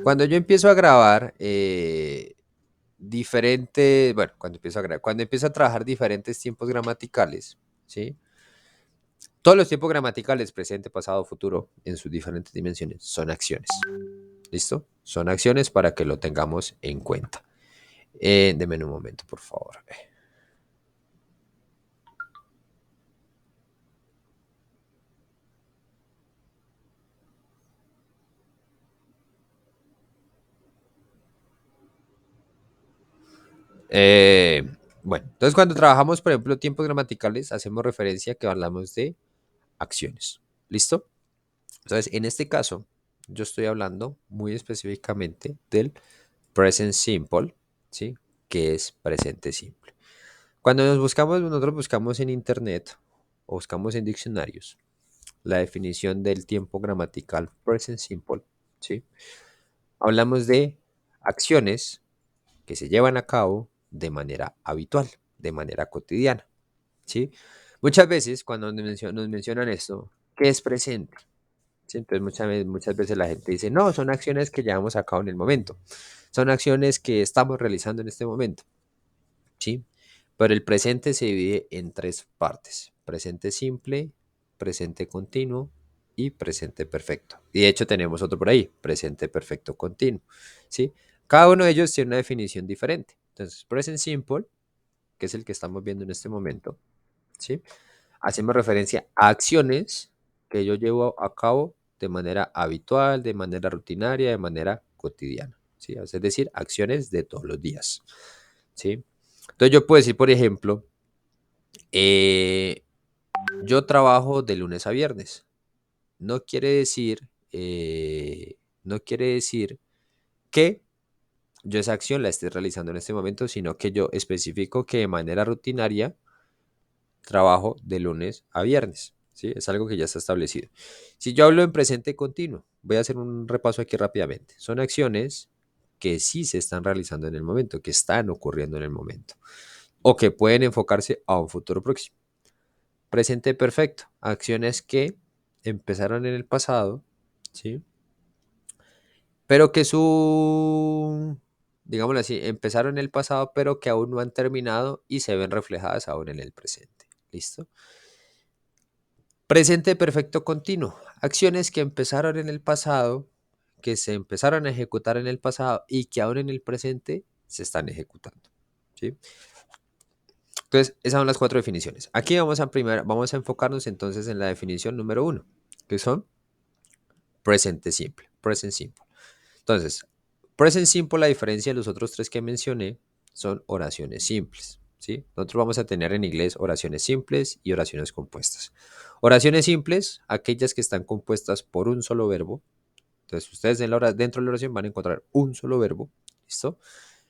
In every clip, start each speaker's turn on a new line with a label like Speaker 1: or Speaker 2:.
Speaker 1: Cuando yo empiezo a grabar cuando empiezo a trabajar diferentes tiempos gramaticales, ¿sí? Todos los tiempos gramaticales, presente, pasado, futuro, en sus diferentes dimensiones, son acciones. ¿Listo? Son acciones para que lo tengamos en cuenta. Deme un momento, por favor. Eh, bueno, entonces cuando trabajamos, por ejemplo, tiempos gramaticales, hacemos referencia que hablamos de acciones. ¿Listo? Entonces, en este caso, yo estoy hablando muy específicamente del present simple, ¿sí? Que es presente simple. Cuando nosotros buscamos en internet o buscamos en diccionarios la definición del tiempo gramatical present simple, ¿sí? Hablamos de acciones que se llevan a cabo de manera habitual, de manera cotidiana, ¿sí? Muchas veces cuando nos mencionan esto, ¿qué es presente? ¿Sí? Entonces muchas veces la gente dice, no, son acciones que llevamos a cabo en el momento, son acciones que estamos realizando en este momento, ¿sí? Pero el presente se divide en tres partes, presente simple, presente continuo y presente perfecto. Y de hecho tenemos otro por ahí, presente perfecto continuo, ¿sí? Cada uno de ellos tiene una definición diferente. Entonces, present simple, que es el que estamos viendo en este momento, ¿sí? Hacemos referencia a acciones que yo llevo a cabo de manera habitual, de manera rutinaria, de manera cotidiana, ¿sí? Es decir, acciones de todos los días, ¿sí? Entonces yo puedo decir, por ejemplo, eh, yo trabajo de lunes a viernes. No quiere decir, no quiere decir que yo esa acción la esté realizando en este momento, sino que yo especifico que de manera rutinaria trabajo de lunes a viernes, ¿sí? Es algo que ya está establecido. Si yo hablo en presente continuo, voy a hacer un repaso aquí rápidamente. Son acciones que sí se están realizando en el momento, que están ocurriendo en el momento, o que pueden enfocarse a un futuro próximo. Presente perfecto, acciones que empezaron en el pasado, ¿sí? Pero que digámoslo así, empezaron en el pasado, pero que aún no han terminado y se ven reflejadas aún en el presente. ¿Listo? Presente perfecto continuo. Acciones que empezaron en el pasado, que se empezaron a ejecutar en el pasado y que ahora en el presente se están ejecutando. ¿Sí? Entonces, esas son las cuatro definiciones. Aquí vamos a enfocarnos entonces en la definición número uno, que son presente simple. Present simple. Entonces, present simple, la diferencia de los otros tres que mencioné, son oraciones simples. ¿Sí? Nosotros vamos a tener en inglés oraciones simples y oraciones compuestas. Oraciones simples, aquellas que están compuestas por un solo verbo. Entonces, ustedes dentro de la oración van a encontrar un solo verbo. ¿Listo?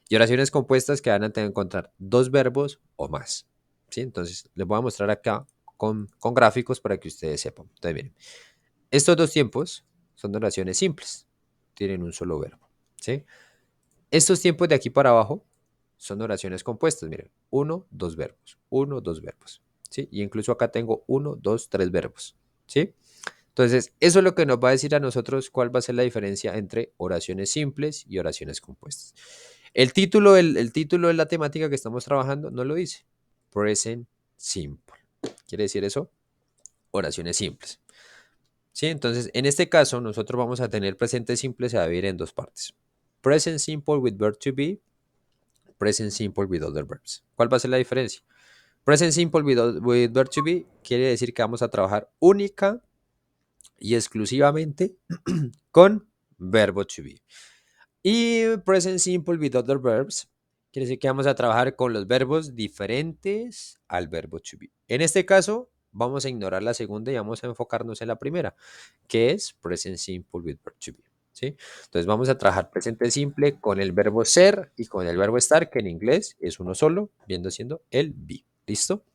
Speaker 1: Y oraciones compuestas que van a tener que encontrar dos verbos o más. ¿Sí? Entonces, les voy a mostrar acá con gráficos para que ustedes sepan. Entonces, miren, estos dos tiempos son oraciones simples. Tienen un solo verbo. ¿Sí? Estos tiempos de aquí para abajo son oraciones compuestas. Miren, uno, dos verbos. Uno, dos verbos. ¿Sí? Y incluso acá tengo uno, dos, tres verbos. ¿Sí? Entonces, eso es lo que nos va a decir a nosotros cuál va a ser la diferencia entre oraciones simples y oraciones compuestas. El título de la temática que estamos trabajando no lo dice. Present simple. ¿Quiere decir eso? Oraciones simples. ¿Sí? Entonces, en este caso, nosotros vamos a tener presente simple, se va a dividir en dos partes. Present simple with verb to be, present simple with other verbs. ¿Cuál va a ser la diferencia? Present simple with verb to be quiere decir que vamos a trabajar única y exclusivamente con verbo to be. Y present simple with other verbs quiere decir que vamos a trabajar con los verbos diferentes al verbo to be. En este caso, vamos a ignorar la segunda y vamos a enfocarnos en la primera, que es present simple with verb to be. ¿Sí? Entonces vamos a trabajar presente simple con el verbo ser y con el verbo estar, que en inglés es uno solo, viendo siendo el be. ¿Listo?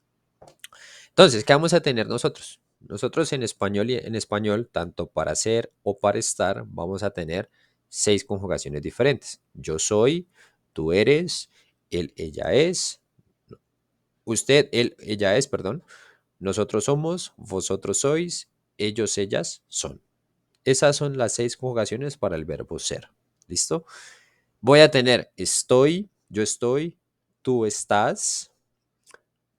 Speaker 1: Entonces, ¿qué vamos a tener nosotros? Nosotros en español, tanto para ser o para estar, vamos a tener seis conjugaciones diferentes. Yo soy, tú eres, él, ella es, usted, él, ella es, perdón. Nosotros somos, vosotros sois, ellos, ellas son. Esas son las seis conjugaciones para el verbo ser. ¿Listo? Voy a tener estoy, yo estoy, tú estás,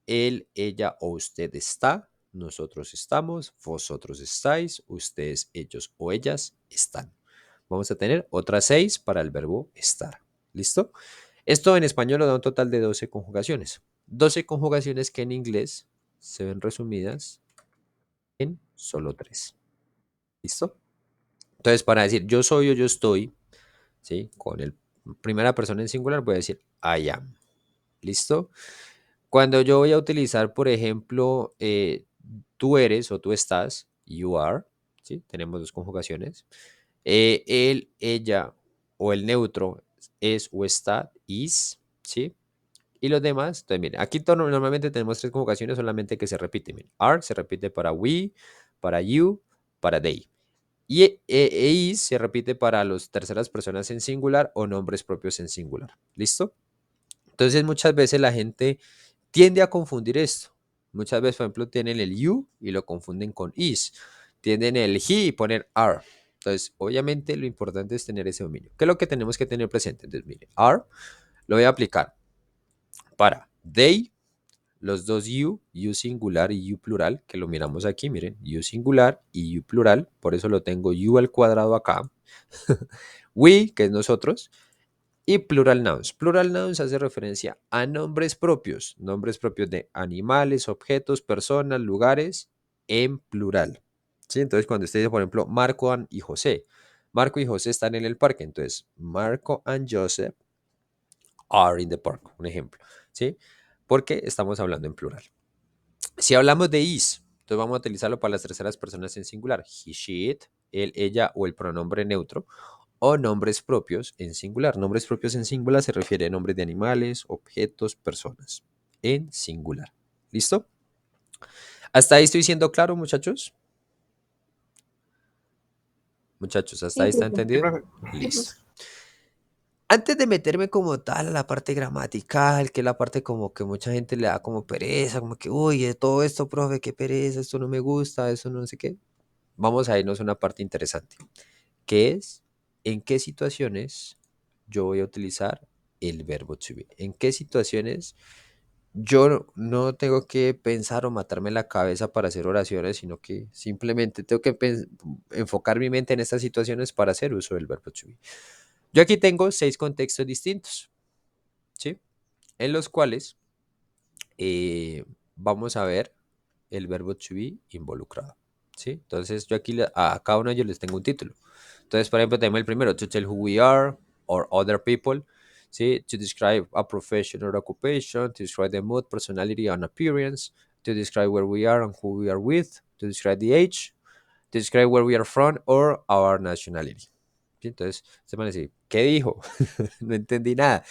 Speaker 1: él, ella o usted está, nosotros estamos, vosotros estáis, ustedes, ellos o ellas están. Vamos a tener otras 6 para el verbo estar. ¿Listo? Esto en español nos da un total de 12 conjugaciones. 12 conjugaciones que en inglés se ven resumidas en solo 3. ¿Listo? Entonces, para decir yo soy o yo estoy, ¿sí? Con el primera persona en singular voy a decir I am. ¿Listo? Cuando yo voy a utilizar, por ejemplo, tú eres o tú estás, you are, ¿sí? Tenemos dos conjugaciones. Él, ella o el neutro es o está, is, ¿sí? Y los demás, entonces miren, aquí normalmente tenemos tres conjugaciones solamente que se repiten. Miren, are se repite para we, para you, para they. Y is se repite para las terceras personas en singular o nombres propios en singular. ¿Listo? Entonces muchas veces la gente tiende a confundir esto. Muchas veces, por ejemplo, tienen el you y lo confunden con is. Tienen el he y ponen are. Entonces, obviamente lo importante es tener ese dominio. ¿Qué es lo que tenemos que tener presente? Entonces, mire, are lo voy a aplicar para they, los dos you singular y you plural, que lo miramos aquí, miren, you singular y you plural, por eso lo tengo you al cuadrado acá. We, que es nosotros, y plural nouns. Plural nouns hace referencia a nombres propios de animales, objetos, personas, lugares, en plural. ¿Sí? Entonces, cuando usted dice, por ejemplo, Marco y José, Marco y José están en el parque, entonces Marco and Joseph are in the park, un ejemplo. ¿Sí? Porque estamos hablando en plural. Si hablamos de is, entonces vamos a utilizarlo para las terceras personas en singular. He, she, it, él, ella o el pronombre neutro. O nombres propios en singular. Nombres propios en singular se refiere a nombres de animales, objetos, personas. En singular. ¿Listo? ¿Hasta ahí estoy siendo claro, muchachos? Muchachos, ¿hasta
Speaker 2: Sí,
Speaker 1: ahí está
Speaker 2: profe.
Speaker 3: Sí,
Speaker 1: entendido?
Speaker 3: profe.
Speaker 2: Sí,
Speaker 1: Listo.
Speaker 2: profe.
Speaker 1: Antes de meterme como tal a la parte gramatical, que es la parte como que mucha gente le da como pereza, como que, uy, de todo esto, profe, qué pereza, esto no me gusta, eso no sé qué. Vamos a irnos a una parte interesante, que es en qué situaciones yo voy a utilizar el verbo to be. En qué situaciones yo no tengo que pensar o matarme la cabeza para hacer oraciones, sino que simplemente tengo que enfocar mi mente en estas situaciones para hacer uso del verbo to be. Yo aquí tengo 6 contextos distintos, ¿sí? En los cuales vamos a ver el verbo to be involucrado, ¿sí? Entonces yo aquí a cada uno de ellos les tengo un título. Entonces, por ejemplo, tenemos el primero, to tell who we are or other people, ¿sí? To describe a profession or occupation, to describe the mood, personality and appearance, to describe where we are and who we are with, to describe the age, to describe where we are from or our nationality. ¿Sí? Entonces, se van a decir, ¿qué dijo? No entendí nada.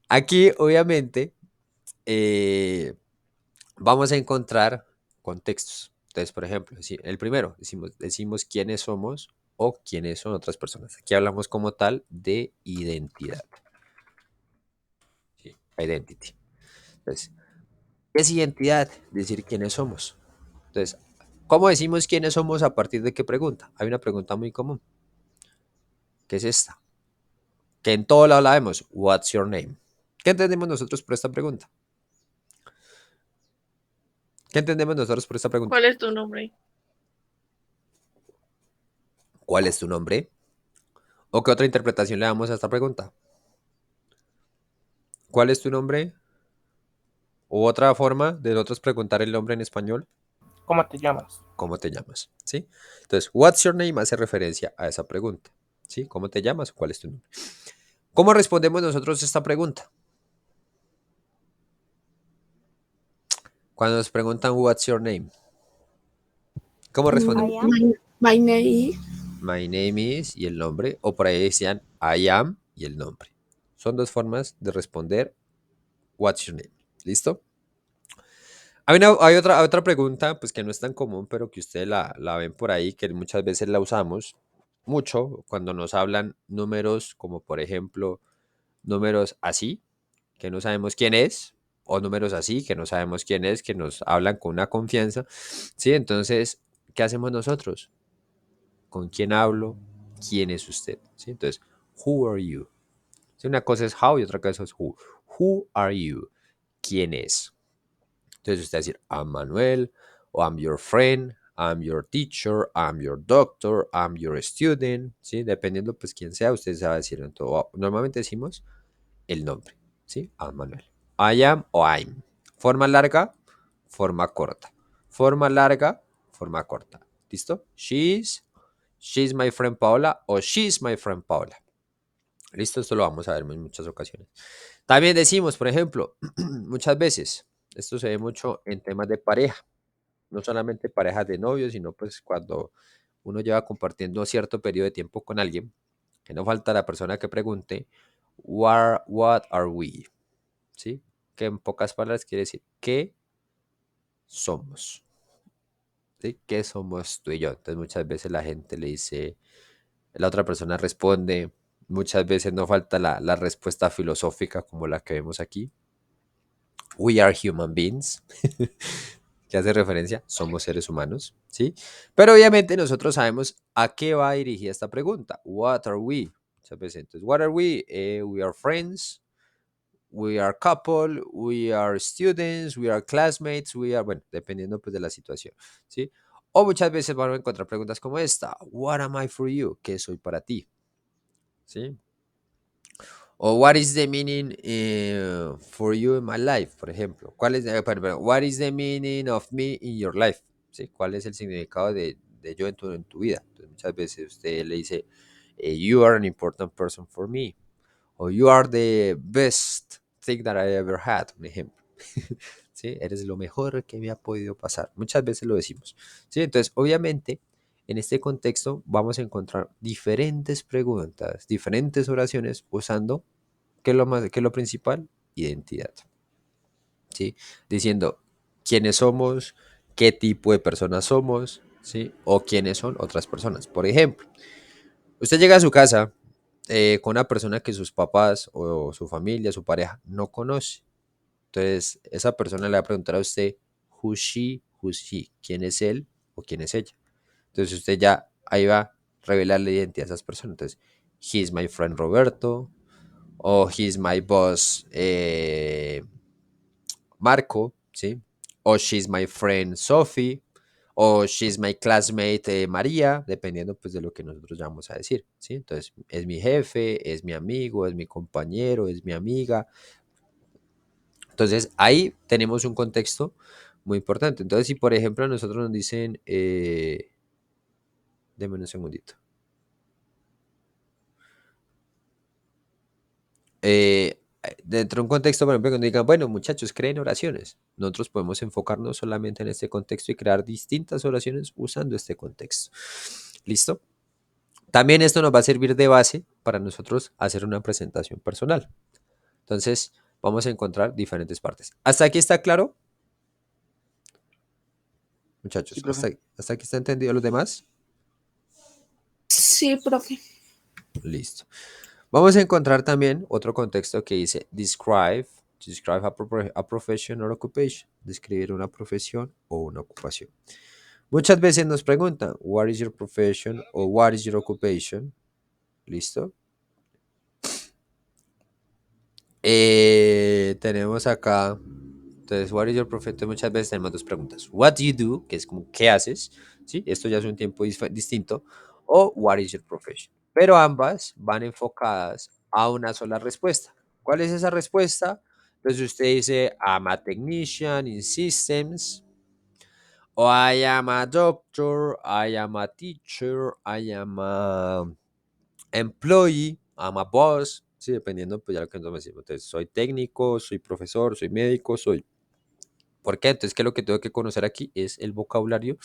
Speaker 1: Aquí, obviamente, eh, vamos a encontrar contextos. Entonces, por ejemplo, el primero, decimos quiénes somos o quiénes son otras personas. Aquí hablamos como tal de identidad. ¿Sí? Identity. Entonces, ¿qué es identidad? Decir quiénes somos. Entonces, ¿cómo decimos quiénes somos a partir de qué pregunta? Hay una pregunta muy común, que es esta, que en todo lado la vemos. What's your name? ¿Qué entendemos nosotros por esta pregunta? ¿Qué entendemos nosotros por esta pregunta?
Speaker 2: ¿Cuál es tu nombre?
Speaker 1: ¿Cuál es tu nombre? ¿O qué otra interpretación le damos a esta pregunta? ¿Cuál es tu nombre? U otra forma de nosotros preguntar el nombre en español,
Speaker 3: ¿Cómo te llamas?
Speaker 1: ¿cómo te llamas? ¿Sí? Entonces, what's your name hace referencia a esa pregunta. ¿Sí? ¿Cómo te llamas? ¿Cuál es tu nombre? ¿Cómo respondemos nosotros esta pregunta? Cuando nos preguntan what's your name, ¿cómo respondemos?
Speaker 4: I am.
Speaker 2: My name is.
Speaker 1: My name is y el nombre, o por ahí decían I am y el nombre. Son dos formas de responder what's your name. ¿Listo? Hay otra pregunta, pues que no es tan común, pero que ustedes la ven por ahí, que muchas veces la usamos mucho cuando nos hablan números como por ejemplo números así, que no sabemos quién es, o números así, que no sabemos quién es, que nos hablan con una confianza, ¿sí? Entonces, ¿qué hacemos nosotros? ¿Con quién hablo? ¿Quién es usted? ¿Sí? Entonces, Who are you? Si una cosa es how y otra cosa es who. Who are you? ¿Quién es? Entonces usted va a decir, I'm Manuel, o I'm your friend, I'm your teacher, I'm your doctor, I'm your student, ¿sí? Dependiendo pues quién sea, usted se va a decir en todo. Normalmente decimos el nombre, ¿sí? I'm Manuel. I am o I'm. Forma larga, forma corta. Forma larga, forma corta. ¿Listo? She's my friend Paola o she's my friend Paola. ¿Listo? Esto lo vamos a ver en muchas ocasiones. También decimos, por ejemplo, muchas veces, esto se ve mucho en temas de pareja, no solamente parejas de novios, sino pues cuando uno lleva compartiendo cierto periodo de tiempo con alguien, que no falta la persona que pregunte, what are we? ¿Sí? Que en pocas palabras quiere decir, ¿qué somos? ¿Sí? ¿Qué somos tú y yo? Entonces muchas veces la gente le dice, la otra persona responde, muchas veces no falta la respuesta filosófica como la que vemos aquí. We are human beings, que hace referencia, somos seres humanos, ¿sí? Pero obviamente nosotros sabemos a qué va dirigida esta pregunta. What are we? Muchas veces, entonces, what are we? We are friends, we are couple, we are students, we are classmates, we are, bueno, dependiendo pues de la situación, ¿sí? O muchas veces van a encontrar preguntas como esta, what am I for you? ¿Qué soy para ti? ¿Sí? O what is the meaning for you in my life, por ejemplo. ¿Cuál es, perdón, what is the meaning of me in your life? ¿Sí? ¿Cuál es el significado de yo en tu vida? Entonces, muchas veces usted le dice, you are an important person for me. O you are the best thing that I ever had, un ejemplo. ¿Sí? Eres lo mejor que me ha podido pasar. Muchas veces lo decimos. ¿Sí? Entonces, obviamente, en este contexto vamos a encontrar diferentes preguntas, diferentes oraciones usando, ¿qué es lo principal? Identidad. ¿Sí? Diciendo quiénes somos, qué tipo de personas somos, ¿sí? O quiénes son otras personas. Por ejemplo, usted llega a su casa con una persona que sus papás o su familia, su pareja, no conoce. Entonces, esa persona le va a preguntar a usted, who's she, quién es él o quién es ella. Entonces, usted ya ahí va a revelar la identidad de esas personas. Entonces, he's my friend Roberto, o he's my boss Marco, ¿sí? O she's my friend Sophie, o she's my classmate María, dependiendo pues de lo que nosotros vamos a decir, ¿sí? Entonces, es mi jefe, es mi amigo, es mi compañero, es mi amiga. Entonces, ahí tenemos un contexto muy importante. Entonces, si por ejemplo a nosotros nos dicen, denme un segundito. eh, Dentro de un contexto, por ejemplo, cuando digan, bueno, muchachos, creen oraciones, nosotros podemos enfocarnos solamente en este contexto y crear distintas oraciones usando este contexto. ¿Listo? También esto nos va a servir de base para nosotros hacer una presentación personal. Entonces, vamos a encontrar diferentes partes. ¿Hasta aquí está claro,
Speaker 2: Sí,
Speaker 1: muchachos?
Speaker 2: profe.
Speaker 1: ¿Hasta aquí está entendido los demás?
Speaker 3: Sí, profe.
Speaker 1: Listo. Vamos a encontrar también otro contexto que dice describe a profession or occupation, describir una profesión o una ocupación. Muchas veces nos preguntan, what is your profession o what is your occupation? ¿Listo? Tenemos acá, entonces, what is your profession? Muchas veces tenemos dos preguntas. What do you do? Que es como, ¿qué haces? ¿Sí? Esto ya es un tiempo distinto. O what is your profession? Pero ambas van enfocadas a una sola respuesta. ¿Cuál es esa respuesta? Entonces usted dice, I'm a technician in systems, o I am a doctor, I am a teacher, I am a employee, I'm a boss, sí, dependiendo, pues ya lo que nos decimos. Entonces, soy técnico, soy profesor, soy médico, soy. ¿Por qué? Entonces, ¿qué es lo que tengo que conocer aquí? Es el vocabulario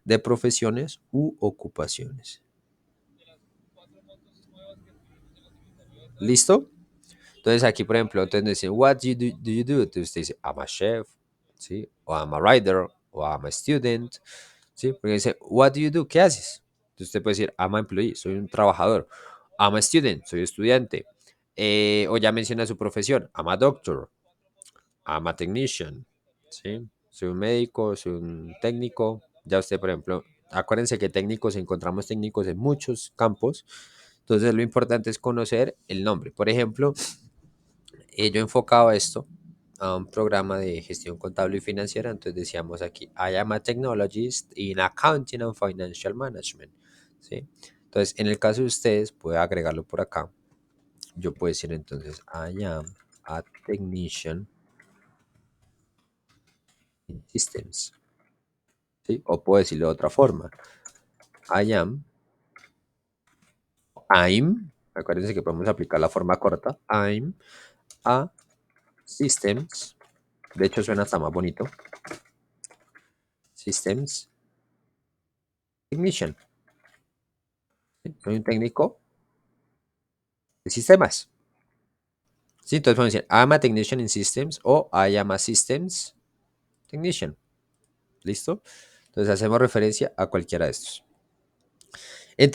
Speaker 1: de profesiones u ocupaciones. ¿Listo? Entonces, aquí, por ejemplo, entonces dicen, what do you do? Entonces, usted dice, I'm a chef, ¿sí? O I'm a writer, o I'm a student, ¿sí? Porque dice, what do you do? ¿Qué haces? Entonces, usted puede decir, I'm a employee, soy un trabajador. I'm a student, soy estudiante. O ya menciona su profesión, I'm a doctor, I'm a technician, ¿sí? Soy un médico, soy un técnico. Ya usted, por ejemplo, acuérdense que técnicos encontramos técnicos en muchos campos, Entonces lo importante es conocer el nombre. Por ejemplo, yo enfocaba esto a un programa de gestión contable y financiera, entonces decíamos aquí, I am a technologist in accounting and financial management, ¿sí? Entonces, en el caso de ustedes, puede agregarlo por acá. Yo puedo decir entonces, I am a technician in systems, ¿sí? O puedo decirlo de otra forma, I am, I'm, acuérdense que podemos aplicar la forma corta, I'm a systems, de hecho suena hasta más bonito, systems technician. Soy un técnico de sistemas. Sí, entonces podemos decir, I'm a technician in systems o I am a systems technician. ¿Listo? Entonces hacemos referencia a cualquiera de estos. En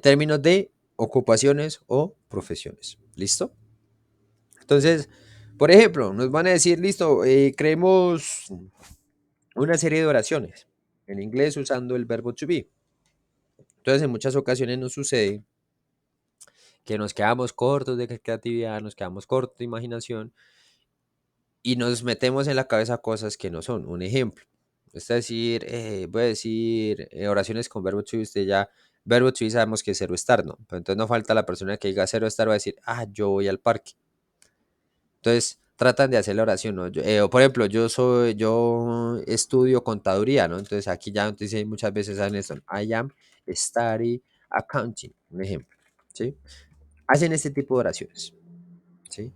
Speaker 1: términos de ocupaciones o profesiones. ¿Listo? Entonces, por ejemplo, nos van a decir, listo, creemos una serie de oraciones en inglés usando el verbo to be. Entonces, en muchas ocasiones nos sucede que nos quedamos cortos de creatividad, nos quedamos cortos de imaginación y nos metemos en la cabeza cosas que no son. Un ejemplo, es decir, voy a decir oraciones con verbo to be, usted ya, verbo to be sabemos que es zero estar, ¿no? Pero entonces no falta la persona que diga cero estar, va a decir, ah, yo voy al parque. Entonces tratan de hacer la oración, ¿no? O por ejemplo, yo estudio contaduría, ¿no? Entonces aquí ya entonces muchas veces hacen esto, I am study accounting, un ejemplo, ¿sí? Hacen este tipo de oraciones, ¿sí?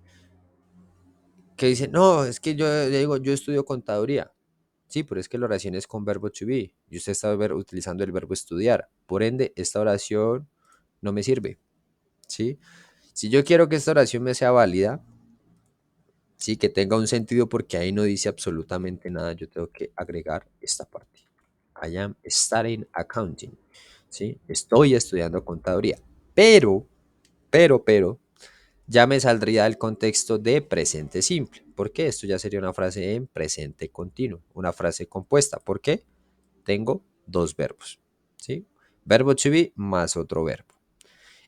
Speaker 1: Que dicen, no, es que yo digo, yo estudio contaduría. Sí, pero es que la oración es con verbo to be y usted está utilizando el verbo estudiar. Por ende, esta oración no me sirve, ¿sí? Si yo quiero que esta oración me sea válida, sí, que tenga un sentido porque ahí no dice absolutamente nada, yo tengo que agregar esta parte. I am studying accounting, ¿sí? Estoy estudiando contaduría. Pero, ya me saldría del contexto de presente simple. ¿Por qué? Esto ya sería una frase en presente continuo, una frase compuesta. ¿Por qué? Tengo dos verbos, ¿sí? Verbo to be más otro verbo.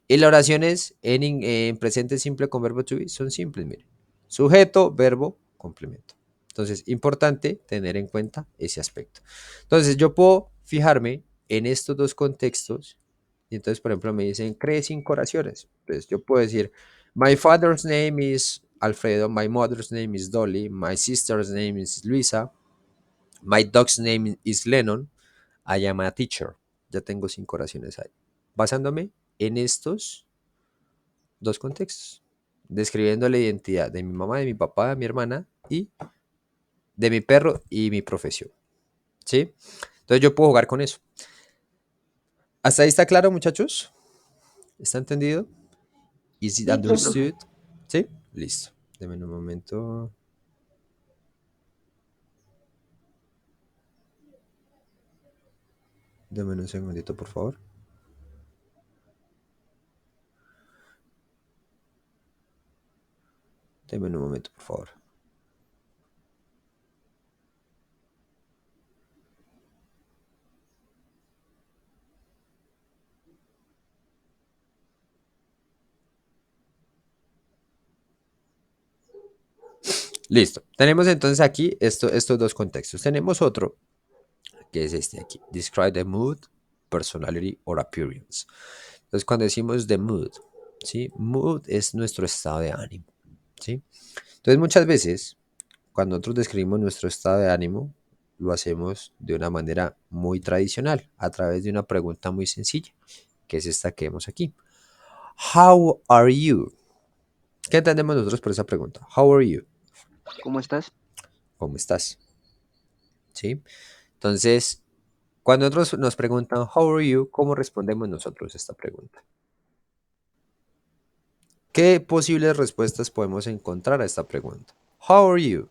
Speaker 1: Y las oraciones en presente simple con verbo to be son simples, miren. Sujeto, verbo, complemento. Entonces, importante tener en cuenta ese aspecto. Entonces, yo puedo fijarme en estos dos contextos. Y entonces, por ejemplo, me dicen, cree 5 oraciones. Entonces, yo puedo decir, my father's name is Alfredo, my mother's name is Dolly, my sister's name is Luisa, my dog's name is Lennon, I am a teacher. Ya tengo 5 oraciones ahí. Basándome en estos dos contextos. Describiendo la identidad de mi mamá, de mi papá, de mi hermana y de mi perro y mi profesión. ¿Sí? Entonces yo puedo jugar con eso. ¿Hasta ahí está claro, muchachos? ¿Está entendido? Is it
Speaker 2: Sí, profe.
Speaker 1: understood? ¿Sí? Listo. Deme un momento. Deme un segundito, por favor. Deme un momento, por favor. Listo. Tenemos entonces aquí estos dos contextos. Tenemos otro, que es este aquí. Describe the mood, personality or appearance. Entonces, cuando decimos the mood, ¿sí? Mood es nuestro estado de ánimo, ¿sí? Entonces, muchas veces, cuando nosotros describimos nuestro estado de ánimo, lo hacemos de una manera muy tradicional, a través de una pregunta muy sencilla, que es esta que vemos aquí. How are you? ¿Qué entendemos nosotros por esa pregunta? How are you?
Speaker 2: ¿Cómo estás?
Speaker 1: ¿Cómo estás? ¿Sí? Entonces, cuando nosotros nos preguntan How are you, ¿cómo respondemos nosotros a esta pregunta? ¿Qué posibles respuestas podemos encontrar a esta pregunta? How are you?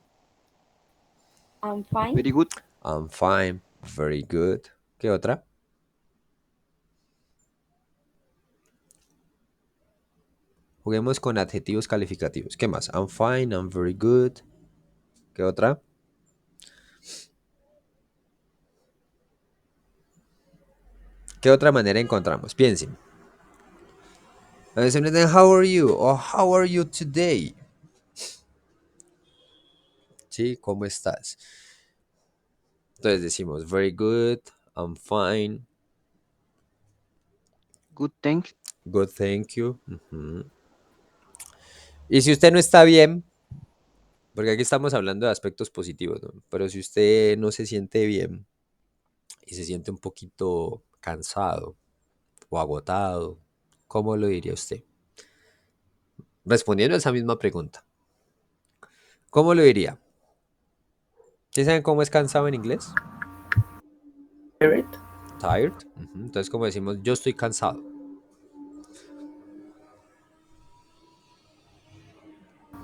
Speaker 3: I'm fine.
Speaker 2: Very good.
Speaker 1: I'm fine, very good. ¿Qué otra? Juguemos con adjetivos calificativos. ¿Qué más? I'm fine, I'm very good. ¿Qué otra? ¿Qué otra manera encontramos? Piensen. A veces me dicen, how are you? O how are you today? ¿Sí? ¿Cómo estás? Entonces decimos, very good, I'm fine,
Speaker 2: Good, thanks.
Speaker 1: good, thank you. Ujú. Y si usted no está bien, porque aquí estamos hablando de aspectos positivos, ¿no? Pero si usted no se siente bien y se siente un poquito cansado o agotado, ¿cómo lo diría usted? Respondiendo a esa misma pregunta, ¿cómo lo diría? ¿Sí saben cómo es cansado en inglés?
Speaker 3: Tired.
Speaker 1: Tired. Ujú. Entonces, como decimos, yo estoy cansado.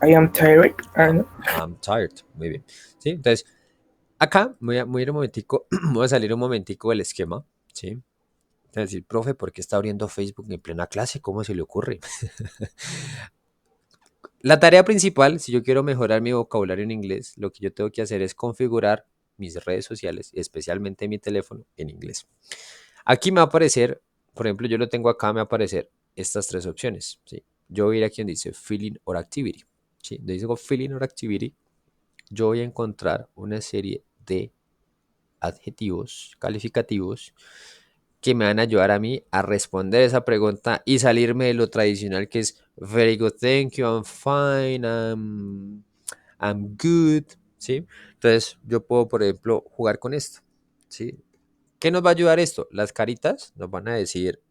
Speaker 3: I am tired. I know.
Speaker 1: I'm tired. Muy bien. ¿Sí? Entonces, acá voy a ir un momentico, voy a salir un momentico del esquema. ¿Sí? Es decir, profe, ¿por qué está abriendo Facebook en plena clase? ¿Cómo se le ocurre? La tarea principal, si yo quiero mejorar mi vocabulario en inglés, lo que yo tengo que hacer es configurar mis redes sociales, especialmente mi teléfono, en inglés. Aquí me va a aparecer, por ejemplo, yo lo tengo acá, me va a aparecer estas tres opciones. ¿Sí? Yo voy a ir aquí donde dice Feeling or Activity. ¿Sí? Donde dice Feeling or Activity, yo voy a encontrar una serie de adjetivos calificativos que me van a ayudar a mí a responder esa pregunta y salirme de lo tradicional que es very good, thank you, I'm fine, I'm good, ¿sí? Entonces yo puedo, por ejemplo, jugar con esto, ¿sí? ¿Qué nos va a ayudar esto? Las caritas nos van a decir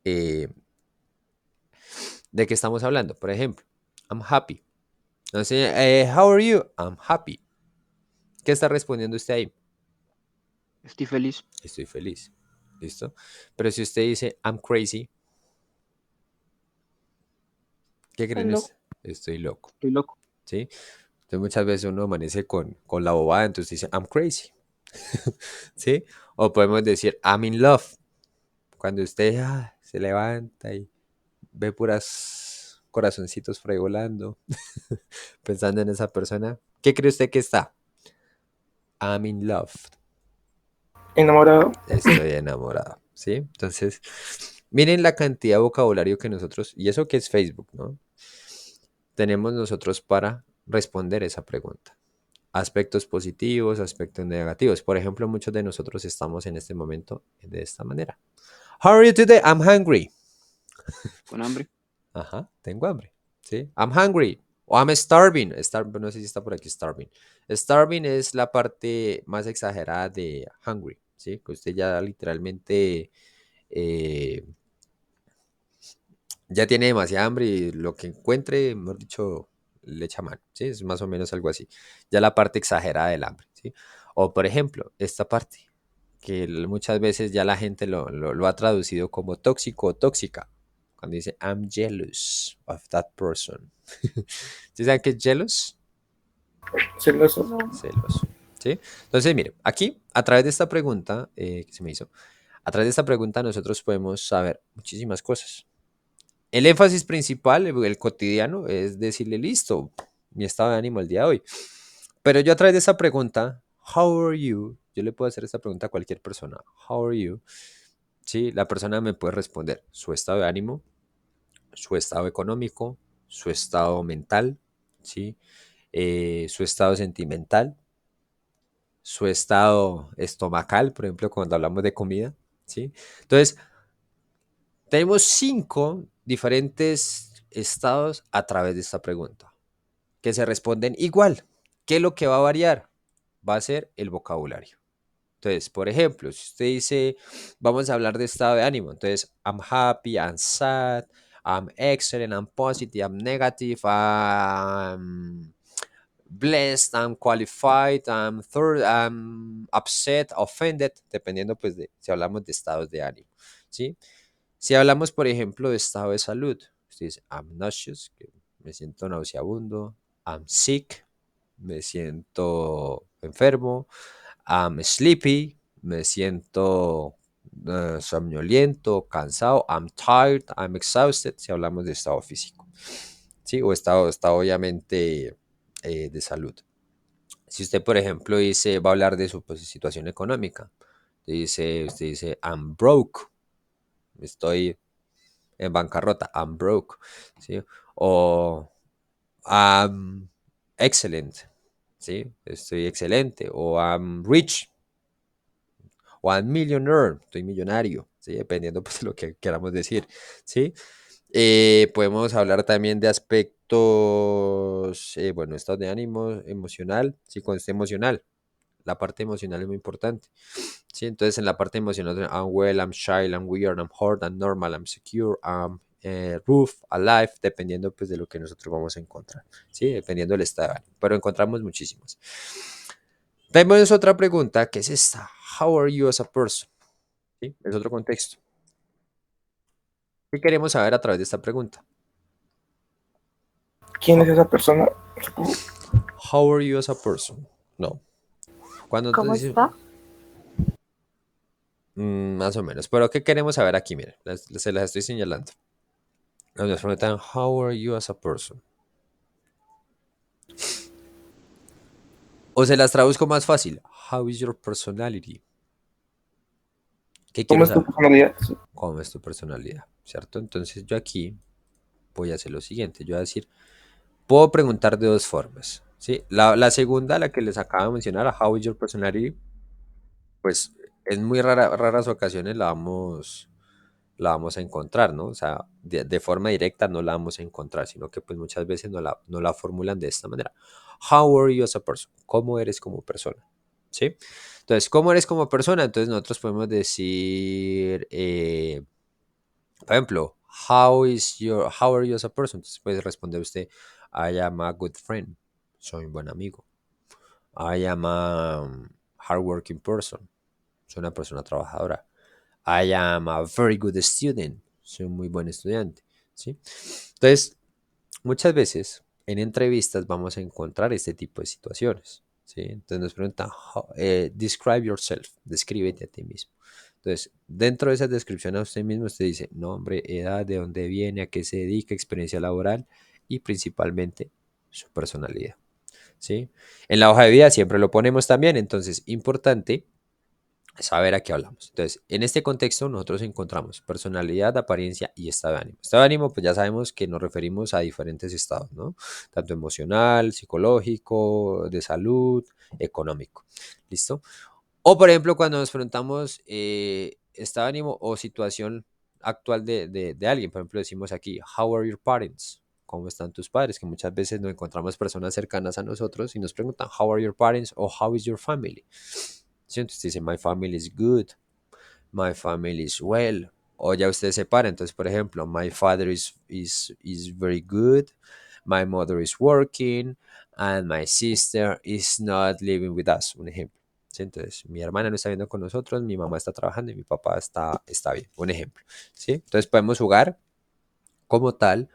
Speaker 1: eh, de qué estamos hablando. Por ejemplo, I'm happy. Entonces, how are you? I'm happy. ¿Qué está respondiendo usted ahí?
Speaker 2: Estoy feliz.
Speaker 1: Estoy feliz. ¿Listo? Pero si usted dice I'm crazy, ¿qué
Speaker 3: I
Speaker 1: creen?
Speaker 3: know.
Speaker 1: Estoy loco.
Speaker 2: Estoy loco.
Speaker 1: ¿Sí? Entonces muchas veces uno amanece con la bobada, entonces dice I'm crazy. ¿Sí? O podemos decir I'm in love. Cuando usted se levanta y ve puras corazoncitos por ahí volando, pensando en esa persona, ¿qué cree usted que está? I'm in love.
Speaker 3: Enamorado.
Speaker 1: Estoy enamorado, ¿sí? Entonces, miren la cantidad de vocabulario que nosotros, y eso que es Facebook, ¿no? Tenemos nosotros para responder esa pregunta. Aspectos positivos, aspectos negativos. Por ejemplo, muchos de nosotros estamos en este momento de esta manera. How are you today? I'm hungry.
Speaker 2: Con hambre.
Speaker 1: Ajá, tengo hambre. ¿Sí? I'm hungry. O I'm starving. No sé si está por aquí starving. Starving es la parte más exagerada de hungry. ¿Sí? Que usted ya literalmente eh, ya tiene demasiada hambre y lo que encuentre, mejor dicho, le echa mano. ¿Sí? Es más o menos algo así. Ya la parte exagerada del hambre. ¿Sí? O por ejemplo, esta parte, que muchas veces ya la gente lo ha traducido como tóxico o tóxica. Cuando dice, I'm jealous of that person. ¿Sí saben qué es jealous?
Speaker 3: Celoso.
Speaker 4: No.
Speaker 1: Celoso. ¿Sí? Entonces, mire, aquí, a través de esta pregunta que se me hizo, a través de esta pregunta nosotros podemos saber muchísimas cosas. El énfasis principal, el cotidiano, es decirle, listo, mi estado de ánimo el día de hoy. Pero yo a través de esa pregunta, how are you? Yo le puedo hacer esta pregunta a cualquier persona. How are you? Sí, la persona me puede responder su estado de ánimo, su estado económico, su estado mental, ¿sí? Su estado sentimental, su estado estomacal, por ejemplo, cuando hablamos de comida, ¿sí? Entonces, tenemos 5 diferentes estados a través de esta pregunta, que se responden igual. ¿Qué es lo que va a variar? Va a ser el vocabulario. Entonces, por ejemplo, si usted dice, vamos a hablar de estado de ánimo, entonces, I'm happy, I'm sad, I'm excellent, I'm positive, I'm negative, I'm blessed, I'm qualified, I'm upset, offended, dependiendo pues de si hablamos de estados de ánimo, ¿sí? Si hablamos, por ejemplo, de estado de salud, usted dice, I'm nauseous, que me siento nauseabundo, I'm sick, me siento enfermo, I'm sleepy, me siento somnoliento, cansado, I'm tired, I'm exhausted, si hablamos de estado físico, ¿sí? O estado obviamente de salud. Si usted, por ejemplo, dice, va a hablar de su pues, situación económica, usted dice, I'm broke, estoy en bancarrota, I'm broke, ¿sí? O I'm excellent, ¿sí? Estoy excelente. O I'm rich, o I'm millionaire, estoy millonario, ¿sí? Dependiendo pues, de lo que queramos decir, ¿sí? Podemos hablar también de aspectos, bueno, estado de ánimo emocional, sí, cuando esté emocional. La parte emocional es muy importante. ¿Sí? Entonces, en la parte emocional, I'm well, I'm shy, I'm weird, I'm hurt, I'm normal, I'm secure, I'm rough, alive, dependiendo pues de lo que nosotros vamos a encontrar. ¿Sí? Dependiendo del estado de ánimo. Pero encontramos muchísimos. Tenemos otra pregunta que es esta. How are you as a person? ¿Sí? Es otro contexto. ¿Qué queremos saber a través de esta pregunta?
Speaker 3: ¿Quién es esa persona? Supongo.
Speaker 1: How are you as a person? No. Cuando
Speaker 4: ¿Cómo
Speaker 1: dices,
Speaker 4: está?
Speaker 1: más o menos. Pero ¿qué queremos saber aquí? Miren, se las estoy señalando. Cuando nos preguntan, how are you as a person? O se las traduzco más fácil. How is your personality? ¿Qué
Speaker 3: ¿Cómo
Speaker 1: quiero
Speaker 3: es tu
Speaker 1: saber?
Speaker 3: personalidad? Sí.
Speaker 1: ¿Cómo es tu personalidad? ¿Cierto? Entonces yo aquí voy a hacer lo siguiente. Yo voy a decir, puedo preguntar de dos formas. ¿Sí? La segunda, la que les acabo de mencionar, how is your personality, pues en muy raras ocasiones la vamos a encontrar, ¿no? O sea, de forma directa no la vamos a encontrar, sino que pues muchas veces no la formulan de esta manera. How are you as a person? ¿Cómo eres como persona? ¿Sí? Entonces, ¿cómo eres como persona? Entonces nosotros podemos decir, por ejemplo, how are you as a person? Entonces puede responder usted, I am a good friend. Soy un buen amigo. I am a hardworking person. Soy una persona trabajadora. I am a very good student. Soy un muy buen estudiante. ¿Sí? Entonces, muchas veces en entrevistas vamos a encontrar este tipo de situaciones. ¿Sí? Entonces nos preguntan, describe yourself. Descríbete a ti mismo. Entonces, dentro de esa descripción a usted mismo, usted dice nombre, edad, de dónde viene, a qué se dedica, experiencia laboral y principalmente su personalidad. ¿Sí? En la hoja de vida siempre lo ponemos también, entonces, importante saber a qué hablamos. Entonces, en este contexto nosotros encontramos personalidad, apariencia y estado de ánimo. Estado de ánimo, pues ya sabemos que nos referimos a diferentes estados, ¿no? Tanto emocional, psicológico, de salud, económico. ¿Listo? O, por ejemplo, cuando nos preguntamos estado de ánimo o situación actual de alguien, por ejemplo, decimos aquí, how are your parents? ¿Cómo están tus padres? Que muchas veces nos encontramos personas cercanas a nosotros y nos preguntan, how are your parents? O how is your family? ¿Sí? Entonces dice, my family is good, my family is well. O ya usted separa. Entonces, por ejemplo, my father is very good, my mother is working, and my sister is not living with us. Un ejemplo. ¿Sí? Entonces, mi hermana no está viviendo con nosotros, mi mamá está trabajando y mi papá está bien. Un ejemplo. ¿Sí? Entonces, podemos jugar como tal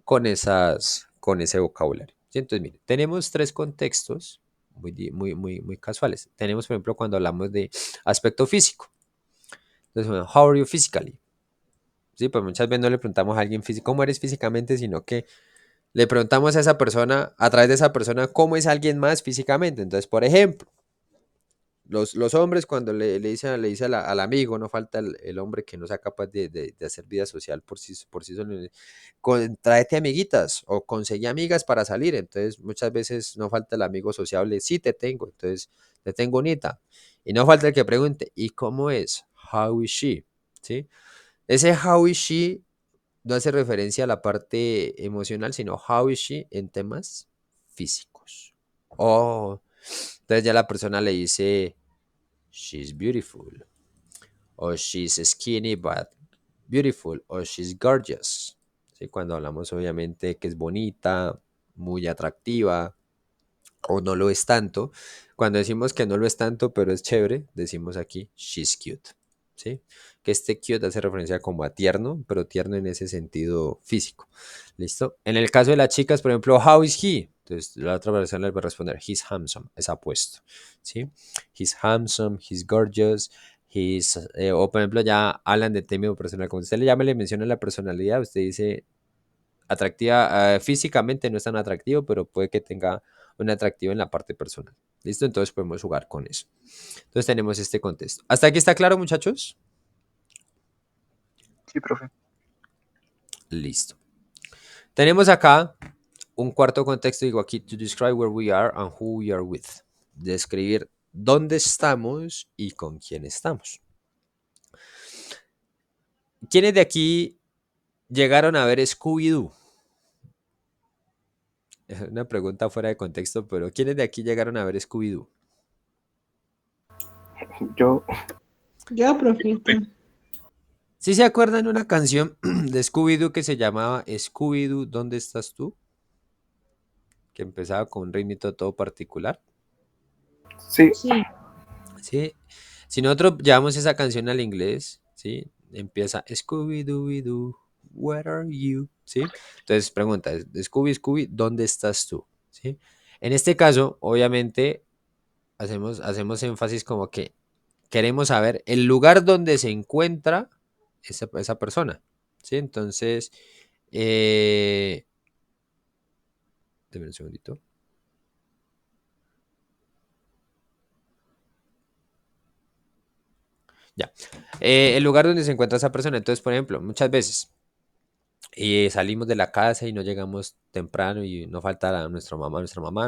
Speaker 1: con ese vocabulario. ¿Sí? Entonces, mire, tenemos tres contextos muy casuales. Tenemos, por ejemplo, cuando hablamos de aspecto físico. Entonces, bueno, how are you physically? Sí, pues muchas veces no le preguntamos a alguien físico cómo eres físicamente, sino que le preguntamos a esa persona, a través de esa persona, cómo es alguien más físicamente. Entonces, por ejemplo, los hombres cuando le dice al amigo, no falta el hombre que no sea capaz de hacer vida social por sí solo, tráete amiguitas o conseguí amigas para salir. Entonces, muchas veces no falta el amigo sociable, sí te tengo, entonces te tengo bonita. Y no falta el que pregunte, ¿y cómo es? How is she? ¿Sí? Ese how is she no hace referencia a la parte emocional, sino how is she en temas físicos. Oh, entonces ya la persona le dice, she's beautiful, o she's skinny but beautiful, o she's gorgeous. ¿Sí? Cuando hablamos obviamente que es bonita, muy atractiva, o no lo es tanto. Cuando decimos que no lo es tanto, pero es chévere, decimos aquí, she's cute. ¿Sí? Que este cute hace referencia como a tierno, pero tierno en ese sentido físico. ¿Listo? En el caso de las chicas, por ejemplo, how is he? Entonces la otra persona le va a responder, he's handsome, es apuesto. ¿Sí? He's handsome, he's gorgeous, o por ejemplo ya hablan de término personal. Como usted le menciona la personalidad, usted dice atractiva, físicamente no es tan atractivo, pero puede que tenga un atractivo en la parte personal. ¿Listo? Entonces podemos jugar con eso. Entonces tenemos este contexto. ¿Hasta aquí está claro, muchachos?
Speaker 2: Sí, profe.
Speaker 1: Listo. Tenemos acá un cuarto contexto, digo aquí, to describe where we are and who we are with. Describir dónde estamos y con quién estamos. ¿Quiénes de aquí llegaron a ver Scooby-Doo? Es una pregunta fuera de contexto, pero ¿quiénes de aquí llegaron a ver Scooby-Doo?
Speaker 3: Yo,
Speaker 4: Yo, profesor.
Speaker 1: ¿Sí se acuerdan una canción de Scooby-Doo que se llamaba Scooby-Doo, ¿dónde estás tú? Que empezaba con un ritmito todo particular.
Speaker 3: sí,
Speaker 4: Sí.
Speaker 1: ¿Sí? Si nosotros llevamos esa canción al inglés, ¿sí? Empieza Scooby-Doo, where are you? ¿Sí? Entonces pregunta, Scooby, ¿dónde estás tú? ¿Sí? En este caso, obviamente, hacemos énfasis como que queremos saber el lugar donde se encuentra esa persona, ¿sí? Entonces, deme un segundito. Ya. El lugar donde se encuentra esa persona. Entonces, por ejemplo, muchas veces salimos de la casa y no llegamos temprano y no falta nuestra mamá,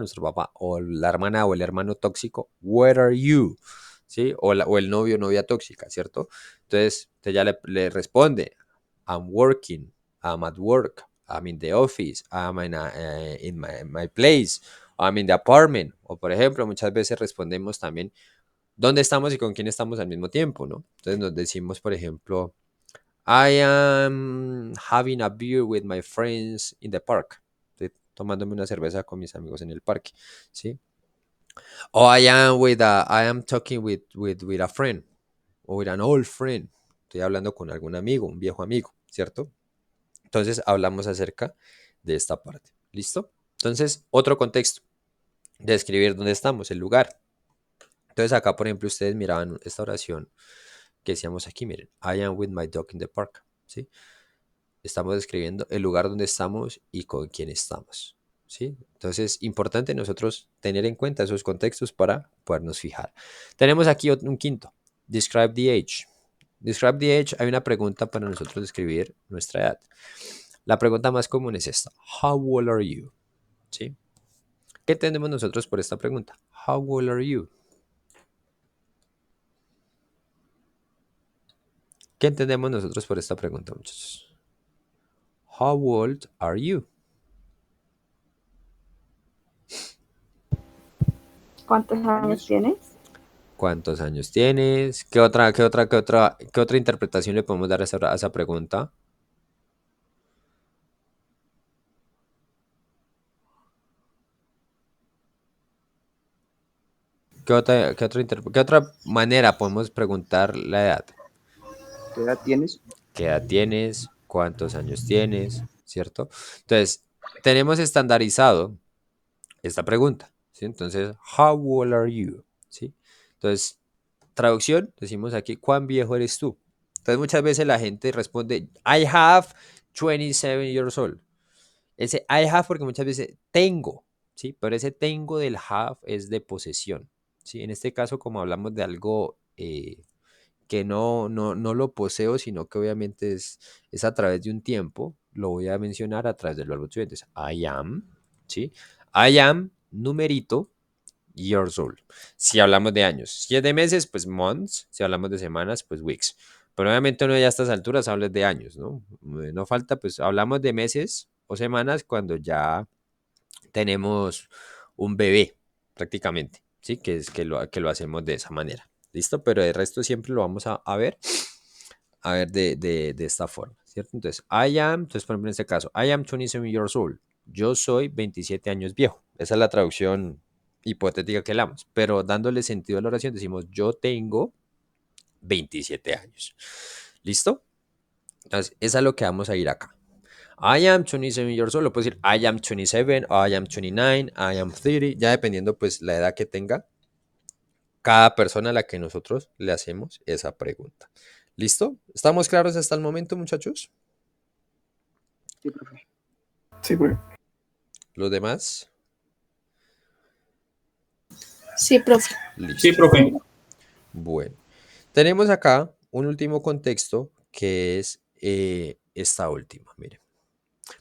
Speaker 1: nuestro papá, o la hermana o el hermano tóxico. Where are you? ¿Sí? O el novio o novia tóxica, ¿cierto? Entonces, usted ya le responde, I'm working, I'm at work, I'm in the office, I'm in my place, I'm in the apartment. O por ejemplo, muchas veces respondemos también dónde estamos y con quién estamos al mismo tiempo, ¿no? Entonces nos decimos, por ejemplo, I am having a beer with my friends in the park. Estoy tomándome una cerveza con mis amigos en el parque, ¿sí? O I am talking with a friend, o with an old friend. Estoy hablando con algún amigo, un viejo amigo, ¿cierto? Entonces hablamos acerca de esta parte. ¿Listo? Entonces, otro contexto. Describir dónde estamos, el lugar. Entonces acá, por ejemplo, ustedes miraban esta oración que decíamos aquí, miren, I am with my dog in the park, ¿sí? Estamos describiendo el lugar donde estamos y con quién estamos, ¿sí? Entonces, importante nosotros tener en cuenta esos contextos para podernos fijar. Tenemos aquí un quinto, describe the age. Describe the age, hay una pregunta para nosotros describir nuestra edad. La pregunta más común es esta, how old are you? ¿Sí? ¿Qué entendemos nosotros por esta pregunta? How old are you? ¿Qué entendemos nosotros por esta pregunta, muchachos? How old are you?
Speaker 5: ¿Cuántos años tienes?
Speaker 1: ¿Cuántos años tienes? ¿Qué otra interpretación le podemos dar a esa pregunta? ¿Qué otra manera podemos preguntar la edad?
Speaker 2: ¿Qué edad tienes?
Speaker 1: ¿Qué edad tienes? ¿Cuántos años tienes? ¿Cierto? Entonces, tenemos estandarizado esta pregunta, ¿sí? Entonces, how old are you? ¿Sí? Entonces, traducción, decimos aquí, ¿cuán viejo eres tú? Entonces, muchas veces la gente responde, I have 27 years old. Ese I have porque muchas veces tengo, ¿sí? Pero ese tengo del have es de posesión, ¿sí? En este caso, como hablamos de algo que no lo poseo, sino que obviamente es a través de un tiempo, lo voy a mencionar a través del verbo to be. Entonces, I am, ¿sí? I am, numerito, years old. Si hablamos de años. Si es de meses, pues months. Si hablamos de semanas, pues weeks. Pero obviamente uno ya a estas alturas habla de años, ¿no? No falta, pues hablamos de meses o semanas cuando ya tenemos un bebé, prácticamente, ¿sí? Que es que lo hacemos de esa manera. ¿Listo? Pero el resto siempre lo vamos a ver de esta forma, ¿cierto? Entonces, entonces por ejemplo en este caso, I am 27 years old. Yo soy 27 años viejo. Esa es la traducción hipotética que le damos. Pero dándole sentido a la oración decimos, yo tengo 27 años. ¿Listo? Entonces, esa es lo que vamos a ir acá. I am 27 years old. Lo puedo decir I am 27, I am 29, I am 30. Ya dependiendo pues la edad que tenga cada persona a la que nosotros le hacemos esa pregunta. ¿Listo? ¿Estamos claros hasta el momento, muchachos?
Speaker 2: Sí, profe.
Speaker 3: sí, profe.
Speaker 1: ¿Los demás?
Speaker 4: Sí, profe.
Speaker 1: Listo.
Speaker 6: Sí, profe.
Speaker 1: Bueno, tenemos acá un último contexto que es esta última. Miren,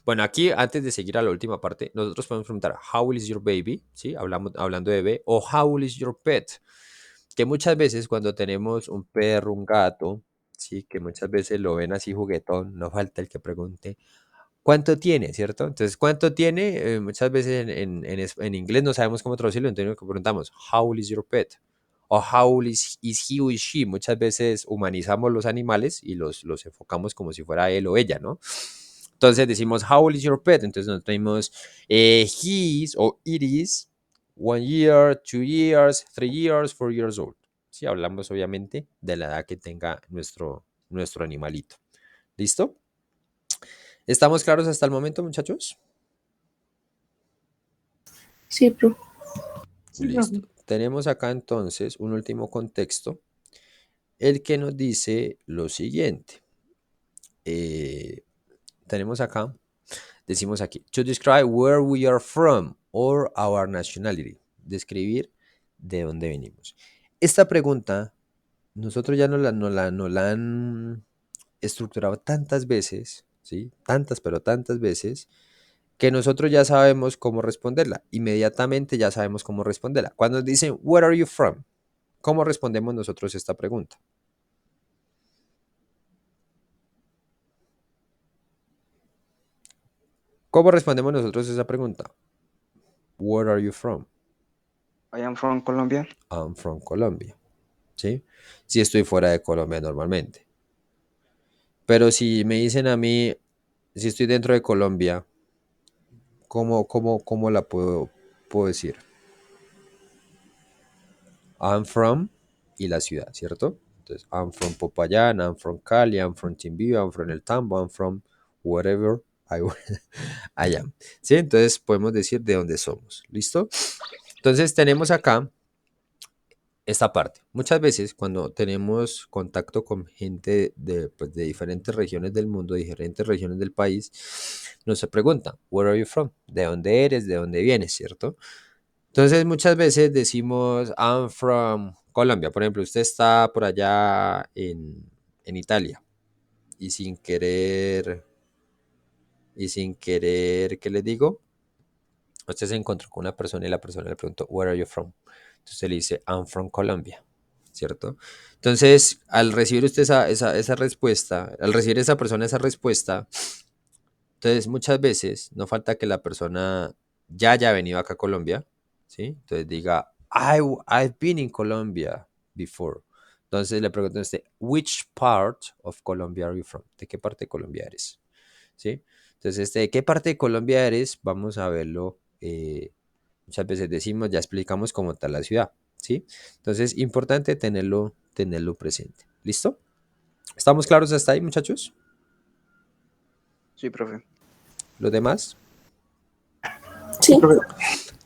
Speaker 1: Bueno, aquí antes de seguir a la última parte, nosotros podemos preguntar, how old is your baby? ¿Sí? Hablando de bebé. O how old is your pet? Que muchas veces cuando tenemos un perro, un gato, sí, que muchas veces lo ven así juguetón, no falta el que pregunte, ¿cuánto tiene? ¿Cierto? Entonces, ¿cuánto tiene? Muchas veces en inglés no sabemos cómo traducirlo, entonces lo que preguntamos, how old is your pet? O how old is he or she? Muchas veces humanizamos los animales y los enfocamos como si fuera él o ella, ¿no? Entonces decimos, how old is your pet? Entonces nos tenemos he is o it is 1 year, 2 years, 3 years, 4 years old. Sí, hablamos obviamente de la edad que tenga nuestro animalito. ¿Listo? ¿Estamos claros hasta el momento, muchachos?
Speaker 4: Sí, profe.
Speaker 1: Listo. Tenemos acá entonces un último contexto, el que nos dice lo siguiente. Tenemos acá, decimos aquí, to describe where we are from or our nationality. Describir de dónde venimos. Esta pregunta, nosotros ya nos la han estructurado tantas veces, ¿sí? Tantas, pero tantas veces, que nosotros ya sabemos cómo responderla. Inmediatamente ya sabemos cómo responderla. Cuando nos dicen, where are you from? ¿Cómo respondemos nosotros esta pregunta? ¿Cómo respondemos nosotros esa pregunta? Where are you from?
Speaker 2: I am from Colombia.
Speaker 1: I'm from Colombia. ¿Sí? Si estoy fuera de Colombia normalmente. Pero si me dicen a mí, si estoy dentro de Colombia, ¿cómo la puedo decir? I'm from y la ciudad, ¿cierto? Entonces, I'm from Popayán, I'm from Cali, I'm from Timbío, I'm from El Tambo, I'm from wherever I am. ¿Sí? Entonces podemos decir de dónde somos. ¿Listo? Entonces tenemos acá esta parte. Muchas veces cuando tenemos contacto con gente pues, de diferentes regiones del mundo, de diferentes regiones del país, nos preguntan, where are you from? ¿De dónde eres? ¿De dónde vienes? ¿Cierto? Entonces muchas veces decimos, I'm from Colombia. Por ejemplo, usted está por allá en Italia y sin querer, ¿qué le digo? Usted se encontró con una persona y la persona le preguntó, where are you from? Entonces usted le dice, I'm from Colombia, ¿cierto? Entonces, al recibir usted esa respuesta, al recibir esa persona esa respuesta, entonces muchas veces no falta que la persona ya haya venido acá a Colombia, ¿sí? Entonces diga, I've been in Colombia before. Entonces le pregunto a usted, which part of Colombia are you from? ¿De qué parte de Colombia eres? ¿Sí? Entonces, ¿de qué parte de Colombia eres? Vamos a verlo. Muchas veces decimos, ya explicamos cómo está la ciudad, ¿sí? Entonces, importante tenerlo presente. ¿Listo? ¿Estamos claros hasta ahí, muchachos?
Speaker 2: Sí, profe.
Speaker 1: ¿Los demás?
Speaker 3: Sí,
Speaker 4: Sí.
Speaker 3: profe.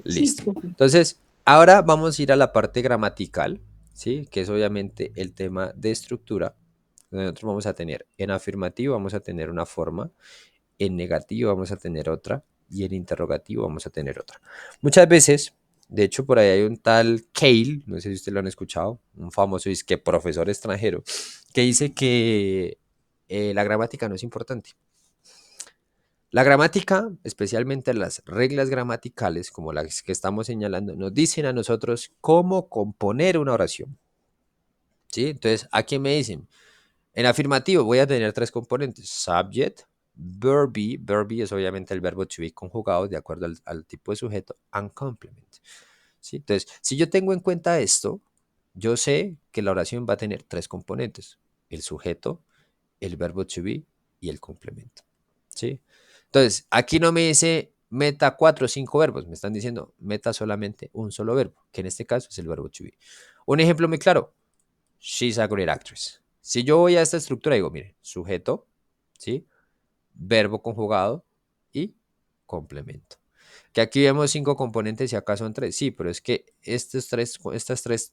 Speaker 1: Listo.
Speaker 4: Sí, profe.
Speaker 1: Entonces, ahora vamos a ir a la parte gramatical, ¿sí? Que es obviamente el tema de estructura. Nosotros vamos a tener en afirmativo, vamos a tener una forma, en negativo vamos a tener otra y en interrogativo vamos a tener otra. Muchas veces, de hecho, por ahí hay un tal Cale, no sé si ustedes lo han escuchado, un famoso disque profesor extranjero, que dice que la gramática no es importante. La gramática, especialmente las reglas gramaticales, como las que estamos señalando, nos dicen a nosotros cómo componer una oración. ¿Sí? Entonces, aquí me dicen, en afirmativo voy a tener tres componentes, subject, verb be es obviamente el verbo to be conjugado de acuerdo al tipo de sujeto, and complement. ¿Sí? Entonces, si yo tengo en cuenta esto, yo sé que la oración va a tener tres componentes, el sujeto, el verbo to be y el complemento. ¿Sí? Entonces, aquí no me dice meta 4 o 5 verbos, me están diciendo meta solamente un solo verbo, que en este caso es el verbo to be. Un ejemplo muy claro, she's a great actress. Si yo voy a esta estructura, digo, mire, sujeto, ¿sí? Verbo conjugado y complemento. Que aquí vemos 5 componentes y acá son 3. Sí, pero es que estas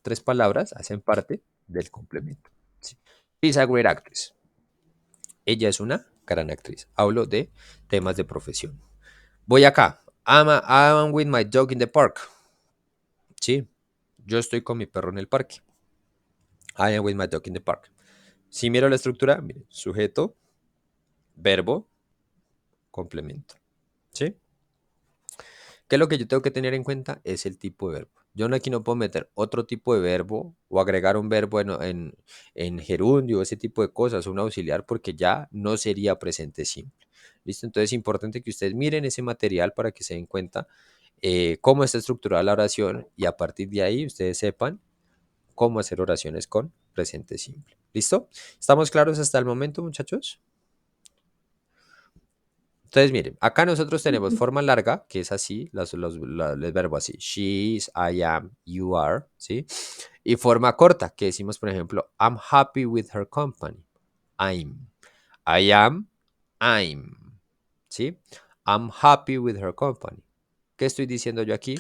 Speaker 1: tres palabras hacen parte del complemento. ¿Sí? She's a great actress. Ella es una gran actriz. Hablo de temas de profesión. Voy acá. I'm with my dog in the park. Sí, yo estoy con mi perro en el parque. I am with my dog in the park. Si miro la estructura, mire, sujeto, verbo, complemento. ¿Sí? ¿Qué es lo que yo tengo que tener en cuenta? Es el tipo de verbo. Yo aquí no puedo meter otro tipo de verbo o agregar un verbo en gerundio, ese tipo de cosas, un auxiliar, porque ya no sería presente simple. ¿Listo? Entonces es importante que ustedes miren ese material para que se den cuenta cómo está estructurada la oración y a partir de ahí ustedes sepan cómo hacer oraciones con presente simple. ¿Listo? ¿Estamos claros hasta el momento, muchachos? Entonces, miren, acá nosotros tenemos forma larga, que es así, el verbo así, she is, I am, you are, ¿sí? Y forma corta, que decimos, por ejemplo, I'm happy with her company. I'm. I am, I'm. ¿Sí? I'm happy with her company. ¿Qué estoy diciendo yo aquí?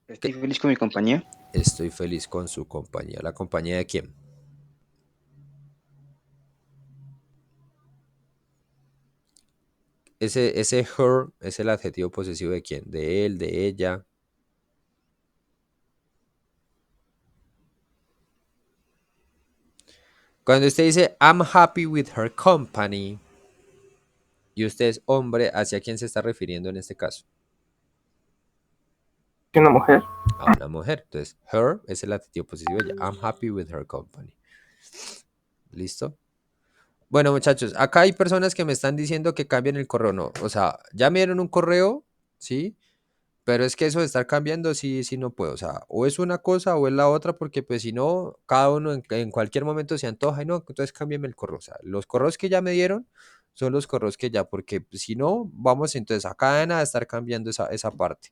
Speaker 2: Estoy feliz con mi compañía.
Speaker 1: Estoy feliz con su compañía. ¿La compañía de quién? Ese her es el adjetivo posesivo de quién? De él, de ella. Cuando usted dice I'm happy with her company y usted es hombre, ¿hacia quién se está refiriendo en este caso?
Speaker 3: Una mujer.
Speaker 1: A una mujer. Entonces, her es el adjetivo posesivo de ella. I'm happy with her company. ¿Listo? Bueno, muchachos, acá hay personas que me están diciendo que cambien el correo. No, o sea, ya me dieron un correo, ¿sí? Pero es que eso de estar cambiando, sí, sí no puedo. O sea, o es una cosa o es la otra, porque pues si no, cada uno en cualquier momento se antoja y no, entonces cámbiame el correo. O sea, los correos que ya me dieron son los correos que ya, porque pues, si no, vamos entonces a cadena a estar cambiando esa parte.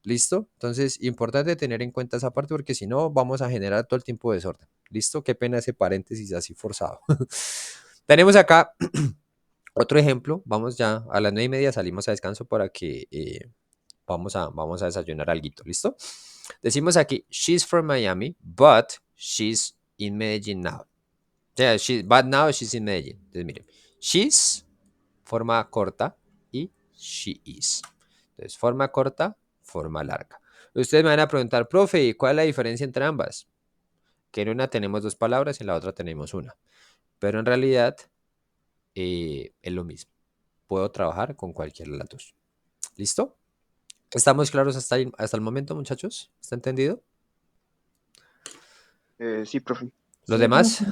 Speaker 1: ¿Listo? Entonces, importante tener en cuenta esa parte porque si no, vamos a generar todo el tiempo desorden. ¿Listo? Qué pena ese paréntesis así forzado. Tenemos acá otro ejemplo. Vamos ya a las 9:30, salimos a descanso para que vamos a desayunar alguito, ¿listo? Decimos aquí, she's from Miami, but she's in Medellín now. Yeah, but now she's in Medellín. Entonces, miren, she's, forma corta, y she is. Entonces, forma corta, forma larga. Ustedes me van a preguntar, profe, ¿y cuál es la diferencia entre ambas? Que en una tenemos dos palabras y en la otra tenemos una. Pero en realidad es lo mismo. Puedo trabajar con cualquiera de las dos. ¿Listo? ¿Estamos claros hasta el momento, muchachos? ¿Está entendido?
Speaker 2: Sí, profe.
Speaker 1: ¿Los demás?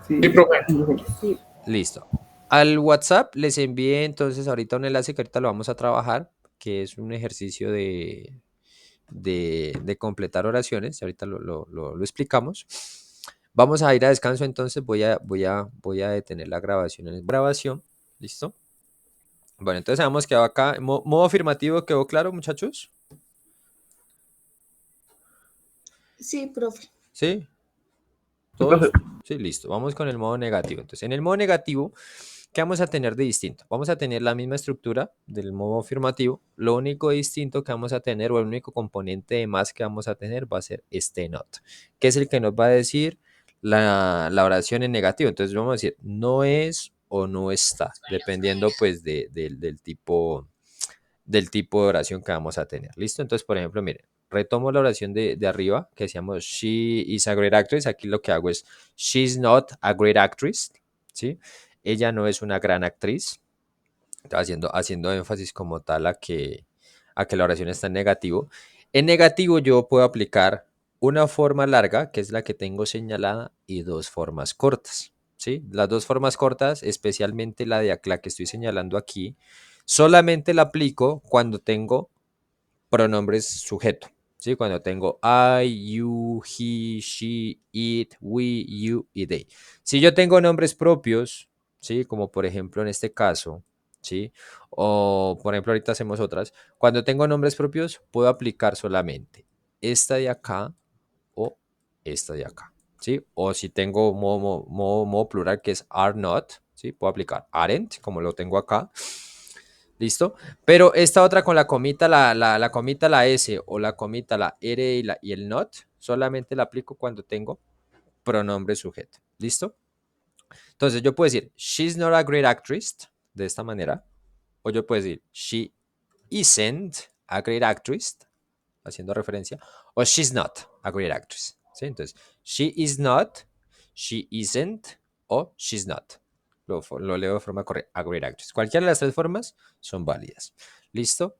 Speaker 3: Sí,
Speaker 6: Sí, profe.
Speaker 5: Sí.
Speaker 1: Listo. Al WhatsApp les envié entonces ahorita un enlace que ahorita lo vamos a trabajar, que es un ejercicio de completar oraciones. Ahorita lo explicamos. Vamos a ir a descanso, entonces voy a detener la grabación en grabación. ¿Listo? Bueno, entonces habíamos quedado acá. Modo afirmativo, ¿quedó claro, muchachos?
Speaker 4: Sí, profe.
Speaker 1: ¿Sí?
Speaker 3: profe.
Speaker 1: ¿Todos? Sí, listo. Vamos con el modo negativo. Entonces, en el modo negativo, ¿qué vamos a tener de distinto? Vamos a tener la misma estructura del modo afirmativo. Lo único distinto que vamos a tener, o el único componente de más que vamos a tener, va a ser este not, que es el que nos va a decir la oración en negativo. Entonces, vamos a decir no es o no está, dependiendo pues del tipo de oración que vamos a tener. ¿Listo? Entonces, por ejemplo, miren, retomo la oración de arriba, que decíamos, she is a great actress. Aquí lo que hago es, she's not a great actress, ¿sí? Ella no es una gran actriz. Haciendo énfasis como tal a que la oración está en negativo. En negativo yo puedo aplicar una forma larga, que es la que tengo señalada, y dos formas cortas, ¿sí? Las dos formas cortas, especialmente la que estoy señalando aquí, solamente la aplico cuando tengo pronombres sujeto, ¿sí? Cuando tengo I, you, he, she, it, we, you y they. Si yo tengo nombres propios, ¿sí? Como por ejemplo en este caso, ¿sí? O por ejemplo ahorita hacemos otras. Cuando tengo nombres propios, puedo aplicar solamente esta de acá o esta de acá, ¿sí? O si tengo modo plural que es are not, ¿sí? Puedo aplicar aren't, como lo tengo acá. ¿Listo? Pero esta otra con la comita, la comita, la S o la comita, la R y el not, solamente la aplico cuando tengo pronombre sujeto. ¿Listo? Entonces yo puedo decir, she's not a great actress, de esta manera. O yo puedo decir, she isn't a great actress, haciendo referencia. O she's not a great actress. ¿Sí? Entonces, she is not, she isn't o she's not. lo leo de forma correcta. A great actress. Cualquiera de las tres formas son válidas. ¿Listo?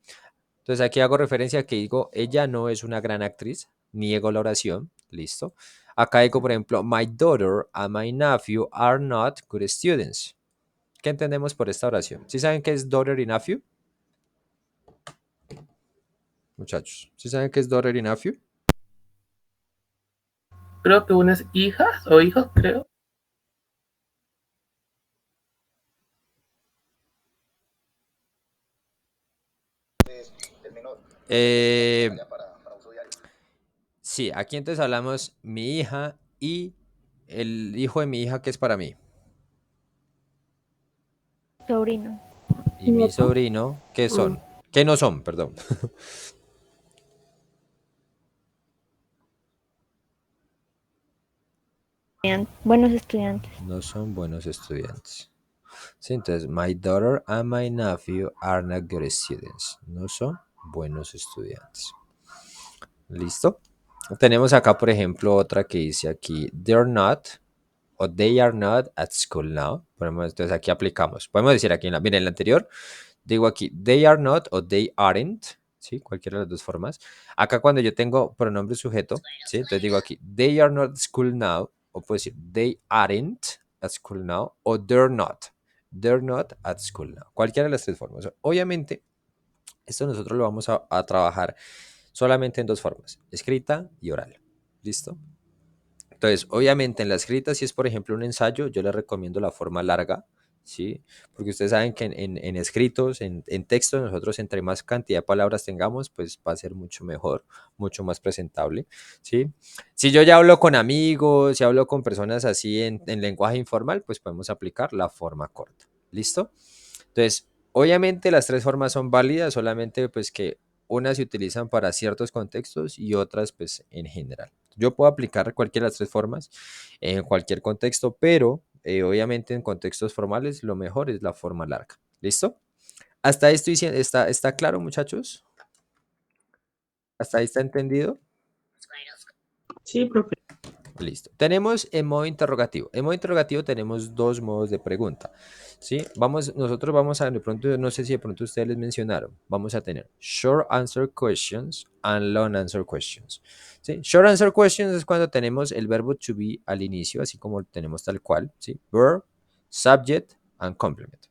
Speaker 1: Entonces aquí hago referencia a que digo, ella no es una gran actriz, niego la oración. ¿Listo? Acá digo, por ejemplo, my daughter and my nephew are not good students. ¿Qué entendemos por esta oración? ¿Sí saben qué es daughter y nephew? Muchachos, ¿sí saben qué es daughter y nephew?
Speaker 3: Creo que una es hijas o hijos, creo.
Speaker 1: Sí, aquí entonces hablamos mi hija y el hijo de mi hija que es para mí.
Speaker 5: Sobrino.
Speaker 1: Y mi
Speaker 5: Nieto.
Speaker 1: sobrino, ¿qué son? ¿Qué no son? Perdón.
Speaker 5: Buenos estudiantes.
Speaker 1: No son buenos estudiantes. Sí, entonces, my daughter and my nephew are not good students. No son buenos estudiantes. ¿Listo? Tenemos acá, por ejemplo, otra que dice aquí, they're not o they are not at school now. Entonces aquí aplicamos. Podemos decir aquí, miren, en la anterior, digo aquí, they are not o they aren't, ¿sí? Cualquiera de las dos formas. Acá cuando yo tengo pronombre sujeto, ¿sí? Entonces digo aquí, they are not at school now, o puedo decir, they aren't at school now, o they're not. They're not at school now. Cualquiera de las tres formas. Obviamente, esto nosotros lo vamos a trabajar solamente en dos formas, escrita y oral. ¿Listo? Entonces, obviamente en la escrita, si es por ejemplo un ensayo, yo les recomiendo la forma larga, ¿sí? Porque ustedes saben que en escritos, en textos, nosotros entre más cantidad de palabras tengamos, pues va a ser mucho mejor, mucho más presentable, ¿sí? Si yo ya hablo con amigos, si hablo con personas así en lenguaje informal, pues podemos aplicar la forma corta, ¿listo? Entonces, obviamente las tres formas son válidas, solamente pues que unas se utilizan para ciertos contextos y otras pues en general. Yo puedo aplicar cualquiera de las tres formas en cualquier contexto, pero obviamente en contextos formales lo mejor es la forma larga. ¿Listo? ¿Hasta ahí está claro, muchachos? ¿Hasta ahí está entendido?
Speaker 3: Sí, profe.
Speaker 1: Listo. Tenemos en modo interrogativo. En modo interrogativo tenemos dos modos de pregunta. ¿Sí? Nosotros vamos a, de pronto, no sé si de pronto ustedes les mencionaron, vamos a tener short answer questions and long answer questions. ¿Sí? Short answer questions es cuando tenemos el verbo to be al inicio, así como lo tenemos tal cual. ¿Sí? Verb, subject and complement.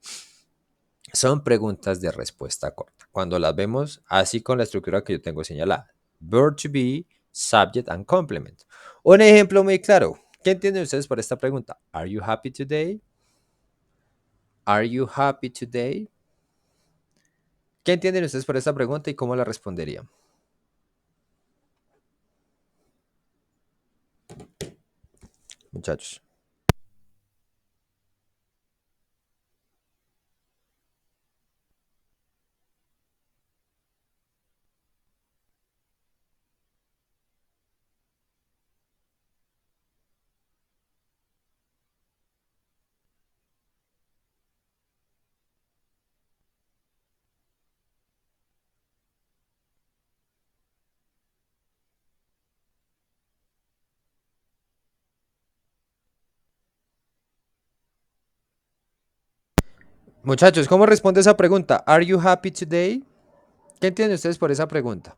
Speaker 1: Son preguntas de respuesta corta. Cuando las vemos así con la estructura que yo tengo señalada. Verb to be, subject and complement. Un ejemplo muy claro. ¿Qué entienden ustedes por esta pregunta? Are you happy today? Are you happy today? ¿Qué entienden ustedes por esta pregunta y cómo la responderían? Muchachos. Muchachos, ¿cómo responde esa pregunta? Are you happy today? ¿Qué entienden ustedes por esa pregunta?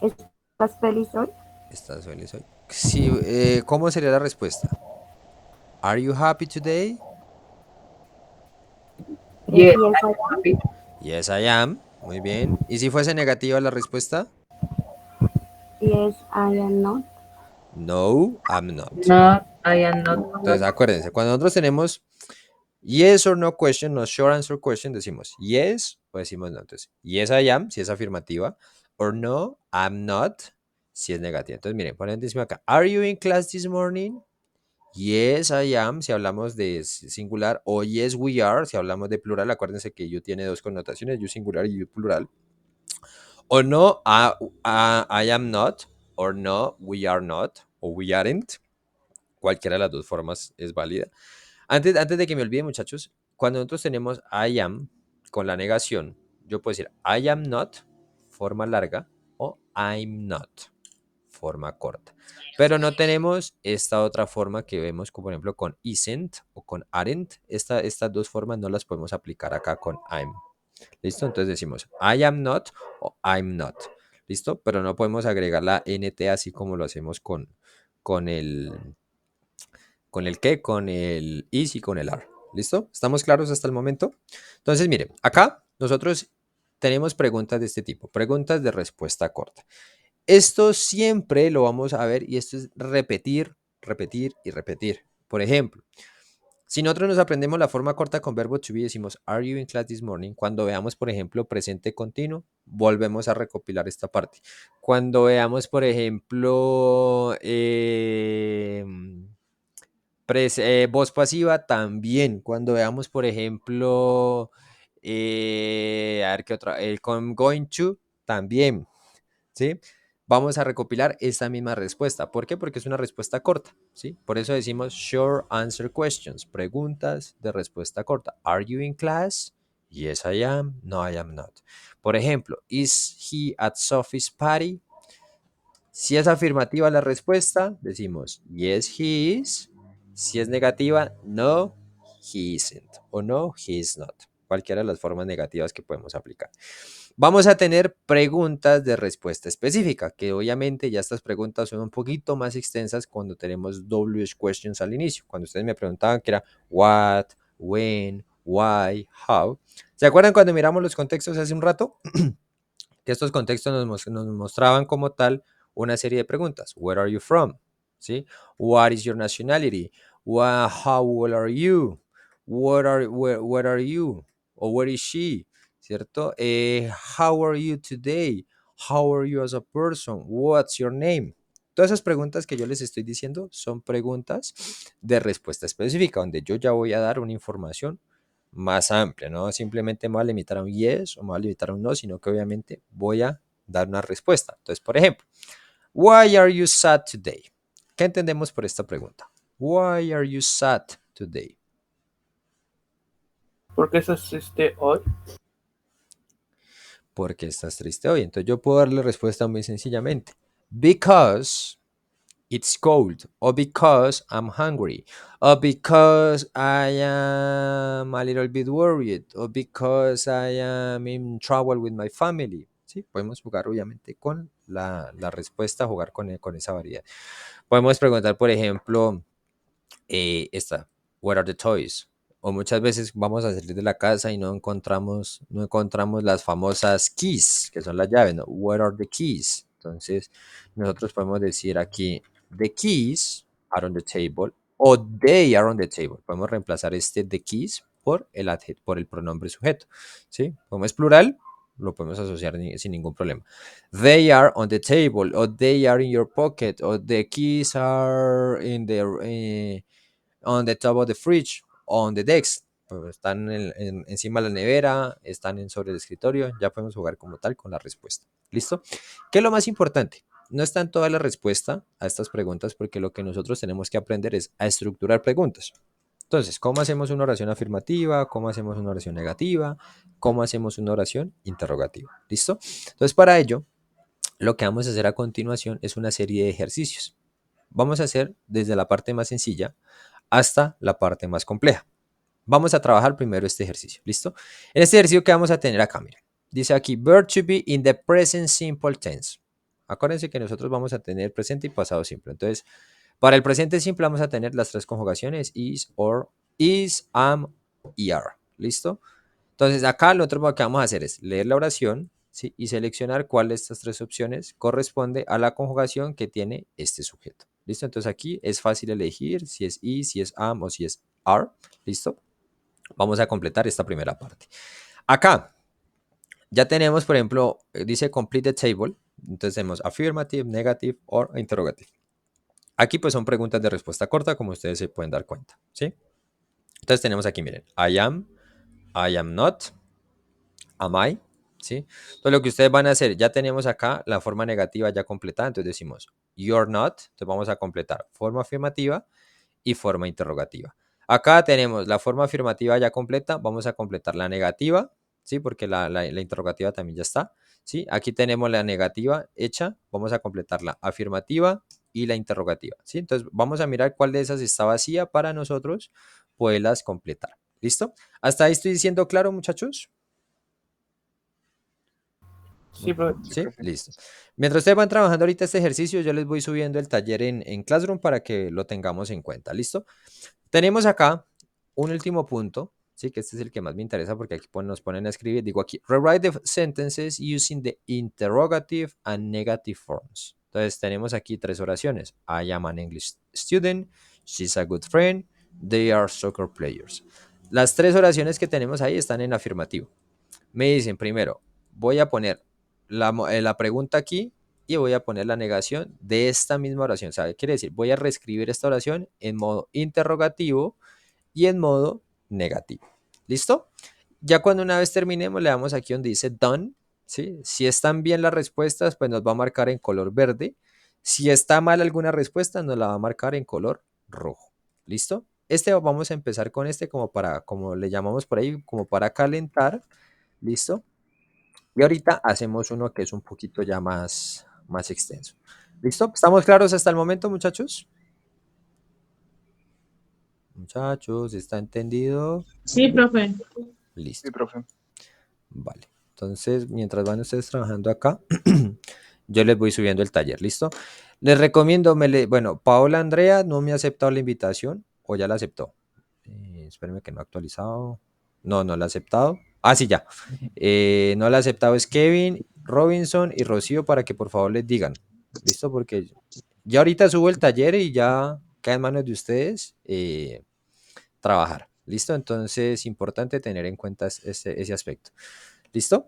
Speaker 5: ¿Estás feliz hoy?
Speaker 1: ¿Estás feliz hoy? Sí, ¿cómo sería la respuesta? Are you happy today?
Speaker 3: Yes,
Speaker 5: Yes, I
Speaker 3: I'm
Speaker 5: am.
Speaker 3: happy.
Speaker 1: Yes, I am. Muy bien. ¿Y si fuese negativa la respuesta?
Speaker 5: Yes, I am not.
Speaker 1: No, I'm not.
Speaker 3: No, I am not.
Speaker 1: Entonces, acuérdense, cuando nosotros tenemos yes or no question, no short answer question, decimos yes o decimos no. Entonces, yes, I am, si es afirmativa, or no, I'm not, si es negativa. Entonces, miren, ponen encima acá. Are you in class this morning? Yes, I am, si hablamos de singular, o yes, we are, si hablamos de plural. Acuérdense que you tiene dos connotaciones, you singular y you plural. O no, I am not, or no, we are not, o we aren't. Cualquiera de las dos formas es válida. Antes de que me olvide, muchachos, cuando nosotros tenemos I am con la negación, yo puedo decir I am not, forma larga, o I'm not, forma corta. Pero no tenemos esta otra forma que vemos, como por ejemplo con isn't o con aren't. Estas dos formas no las podemos aplicar acá con I'm. ¿Listo? Entonces decimos I am not o I'm not. ¿Listo? Pero no podemos agregar la nt así como lo hacemos con el... ¿Con el qué? Con el is y con el are. ¿Listo? ¿Estamos claros hasta el momento? Entonces, miren, acá nosotros tenemos preguntas de este tipo, preguntas de respuesta corta. Esto siempre lo vamos a ver y esto es repetir, repetir y repetir. Por ejemplo, si nosotros nos aprendemos la forma corta con verbo to be, decimos, are you in class this morning? Cuando veamos, por ejemplo, presente continuo, volvemos a recopilar esta parte. Cuando veamos, por ejemplo, voz pasiva, también. Cuando veamos, por ejemplo, a ver qué otra, el con going to, también. ¿Sí? Vamos a recopilar esta misma respuesta. ¿Por qué? Porque es una respuesta corta, ¿sí? Por eso decimos short answer questions, preguntas de respuesta corta. Are you in class? Yes, I am. No, I am not. Por ejemplo, is he at Sophie's party? Si es afirmativa la respuesta, decimos yes, he is. Si es negativa, no, he isn't. O no, he is not. Cualquiera de las formas negativas que podemos aplicar. Vamos a tener preguntas de respuesta específica, que obviamente ya estas preguntas son un poquito más extensas cuando tenemos WH questions al inicio. Cuando ustedes me preguntaban que era what, when, why, how. ¿Se acuerdan cuando miramos los contextos hace un rato? Que estos contextos nos mostraban como tal una serie de preguntas. Where are you from? ¿Sí? What is your nationality? How old are you? Where are you? Or where is she? ¿Cierto? How are you today? How are you as a person? What's your name? Todas esas preguntas que yo les estoy diciendo son preguntas de respuesta específica, donde yo ya voy a dar una información más amplia, no simplemente me voy a limitar a un yes o me voy a limitar a un no, sino que obviamente voy a dar una respuesta. Entonces, por ejemplo, why are you sad today? ¿Qué entendemos por esta pregunta? Why are you sad today?
Speaker 3: ¿Por qué estás triste hoy?
Speaker 1: ¿Por qué estás triste hoy? Entonces yo puedo darle respuesta muy sencillamente. Because it's cold, or because I'm hungry, or because I am a little bit worried, or because I am in trouble with my family. ¿Sí? Podemos jugar obviamente con la respuesta, jugar con esa variedad. Podemos preguntar, por ejemplo, where are the toys? O muchas veces vamos a salir de la casa y no encontramos las famosas keys, que son las llaves, ¿no? Where are the keys? Entonces, nosotros podemos decir aquí, the keys are on the table, o they are on the table. Podemos reemplazar the keys por el pronombre sujeto, ¿sí? Como es plural, lo podemos asociar sin ningún problema. They are on the table, or they are in your pocket, or the keys are in the... on the top of the fridge, on the desk. Pues están encima de la nevera, están sobre el escritorio, ya podemos jugar como tal con la respuesta. ¿Listo? ¿Qué es lo más importante? No está en toda la respuesta a estas preguntas porque lo que nosotros tenemos que aprender es a estructurar preguntas. Entonces, ¿cómo hacemos una oración afirmativa? ¿Cómo hacemos una oración negativa? ¿Cómo hacemos una oración interrogativa? ¿Listo? Entonces, para ello, lo que vamos a hacer a continuación es una serie de ejercicios. Vamos a hacer desde la parte más sencilla hasta la parte más compleja. Vamos a trabajar primero este ejercicio, ¿listo? En este ejercicio que vamos a tener acá, miren, dice aquí, verb to be in the present simple tense. Acuérdense que nosotros vamos a tener presente y pasado simple. Entonces, para el presente simple vamos a tener las tres conjugaciones is, or, is, am y are, ¿listo? Entonces, acá lo otro que vamos a hacer es leer la oración, ¿sí? Y seleccionar cuál de estas tres opciones corresponde a la conjugación que tiene este sujeto. ¿Listo? Entonces aquí es fácil elegir si es is, si es am o si es are. ¿Listo? Vamos a completar esta primera parte. Acá ya tenemos, por ejemplo, dice complete the table. Entonces tenemos affirmative, negative or interrogative. Aquí pues son preguntas de respuesta corta, como ustedes se pueden dar cuenta. ¿Sí? Entonces tenemos aquí, miren, I am not, am I, ¿sí? Entonces lo que ustedes van a hacer, ya tenemos acá la forma negativa ya completada, entonces decimos you're not, entonces vamos a completar forma afirmativa y forma interrogativa. Acá tenemos la forma afirmativa ya completa, vamos a completar la negativa, ¿sí? Porque la interrogativa también ya está, ¿sí? Aquí tenemos la negativa hecha, vamos a completar la afirmativa y la interrogativa, ¿sí? Entonces vamos a mirar cuál de esas está vacía para nosotros poderlas completar. ¿Listo? ¿Hasta ahí estoy diciendo claro, muchachos?
Speaker 3: Sí, profe.
Speaker 1: ¿Sí? Listo. Mientras ustedes van trabajando ahorita este ejercicio, yo les voy subiendo el taller en Classroom para que lo tengamos en cuenta. ¿Listo? Tenemos acá un último punto, ¿sí? Que este es el que más me interesa porque aquí nos ponen a escribir. Digo aquí, rewrite the sentences using the interrogative and negative forms. Entonces tenemos aquí 3 oraciones. I am an English student. She's a good friend. They are soccer players. Las 3 oraciones que tenemos ahí están en afirmativo. Me dicen primero, voy a poner la pregunta aquí y voy a poner la negación de esta misma oración. ¿Sabe? Quiere decir, voy a reescribir esta oración en modo interrogativo y en modo negativo. ¿Listo? Ya cuando una vez terminemos, le damos aquí donde dice done, ¿sí? Si están bien las respuestas, pues nos va a marcar en color verde. Si está mal alguna respuesta, nos la va a marcar en color rojo. ¿Listo? Vamos a empezar con como le llamamos por ahí, como para calentar. ¿Listo? Y ahorita hacemos uno que es un poquito ya más extenso. ¿Listo? ¿Estamos claros hasta el momento, muchachos? Muchachos, ¿está entendido?
Speaker 3: Sí, profe.
Speaker 1: Listo.
Speaker 2: Sí, profe.
Speaker 1: Vale. Entonces, mientras van ustedes trabajando acá, yo les voy subiendo el taller, ¿listo? Les recomiendo, bueno, Paola Andrea no me ha aceptado la invitación, o ya la aceptó. Espérenme que no ha actualizado. No la ha aceptado. Ah, sí, ya. No la ha aceptado es Kevin, Robinson y Rocío para que por favor les digan. ¿Listo? Porque ya ahorita subo el taller y ya queda en manos de ustedes trabajar. ¿Listo? Entonces es importante tener en cuenta ese aspecto. ¿Listo?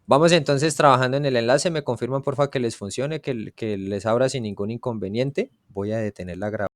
Speaker 1: Vamos entonces trabajando en el enlace. Me confirman porfa que les funcione, que les abra sin ningún inconveniente. Voy a detener la grabación.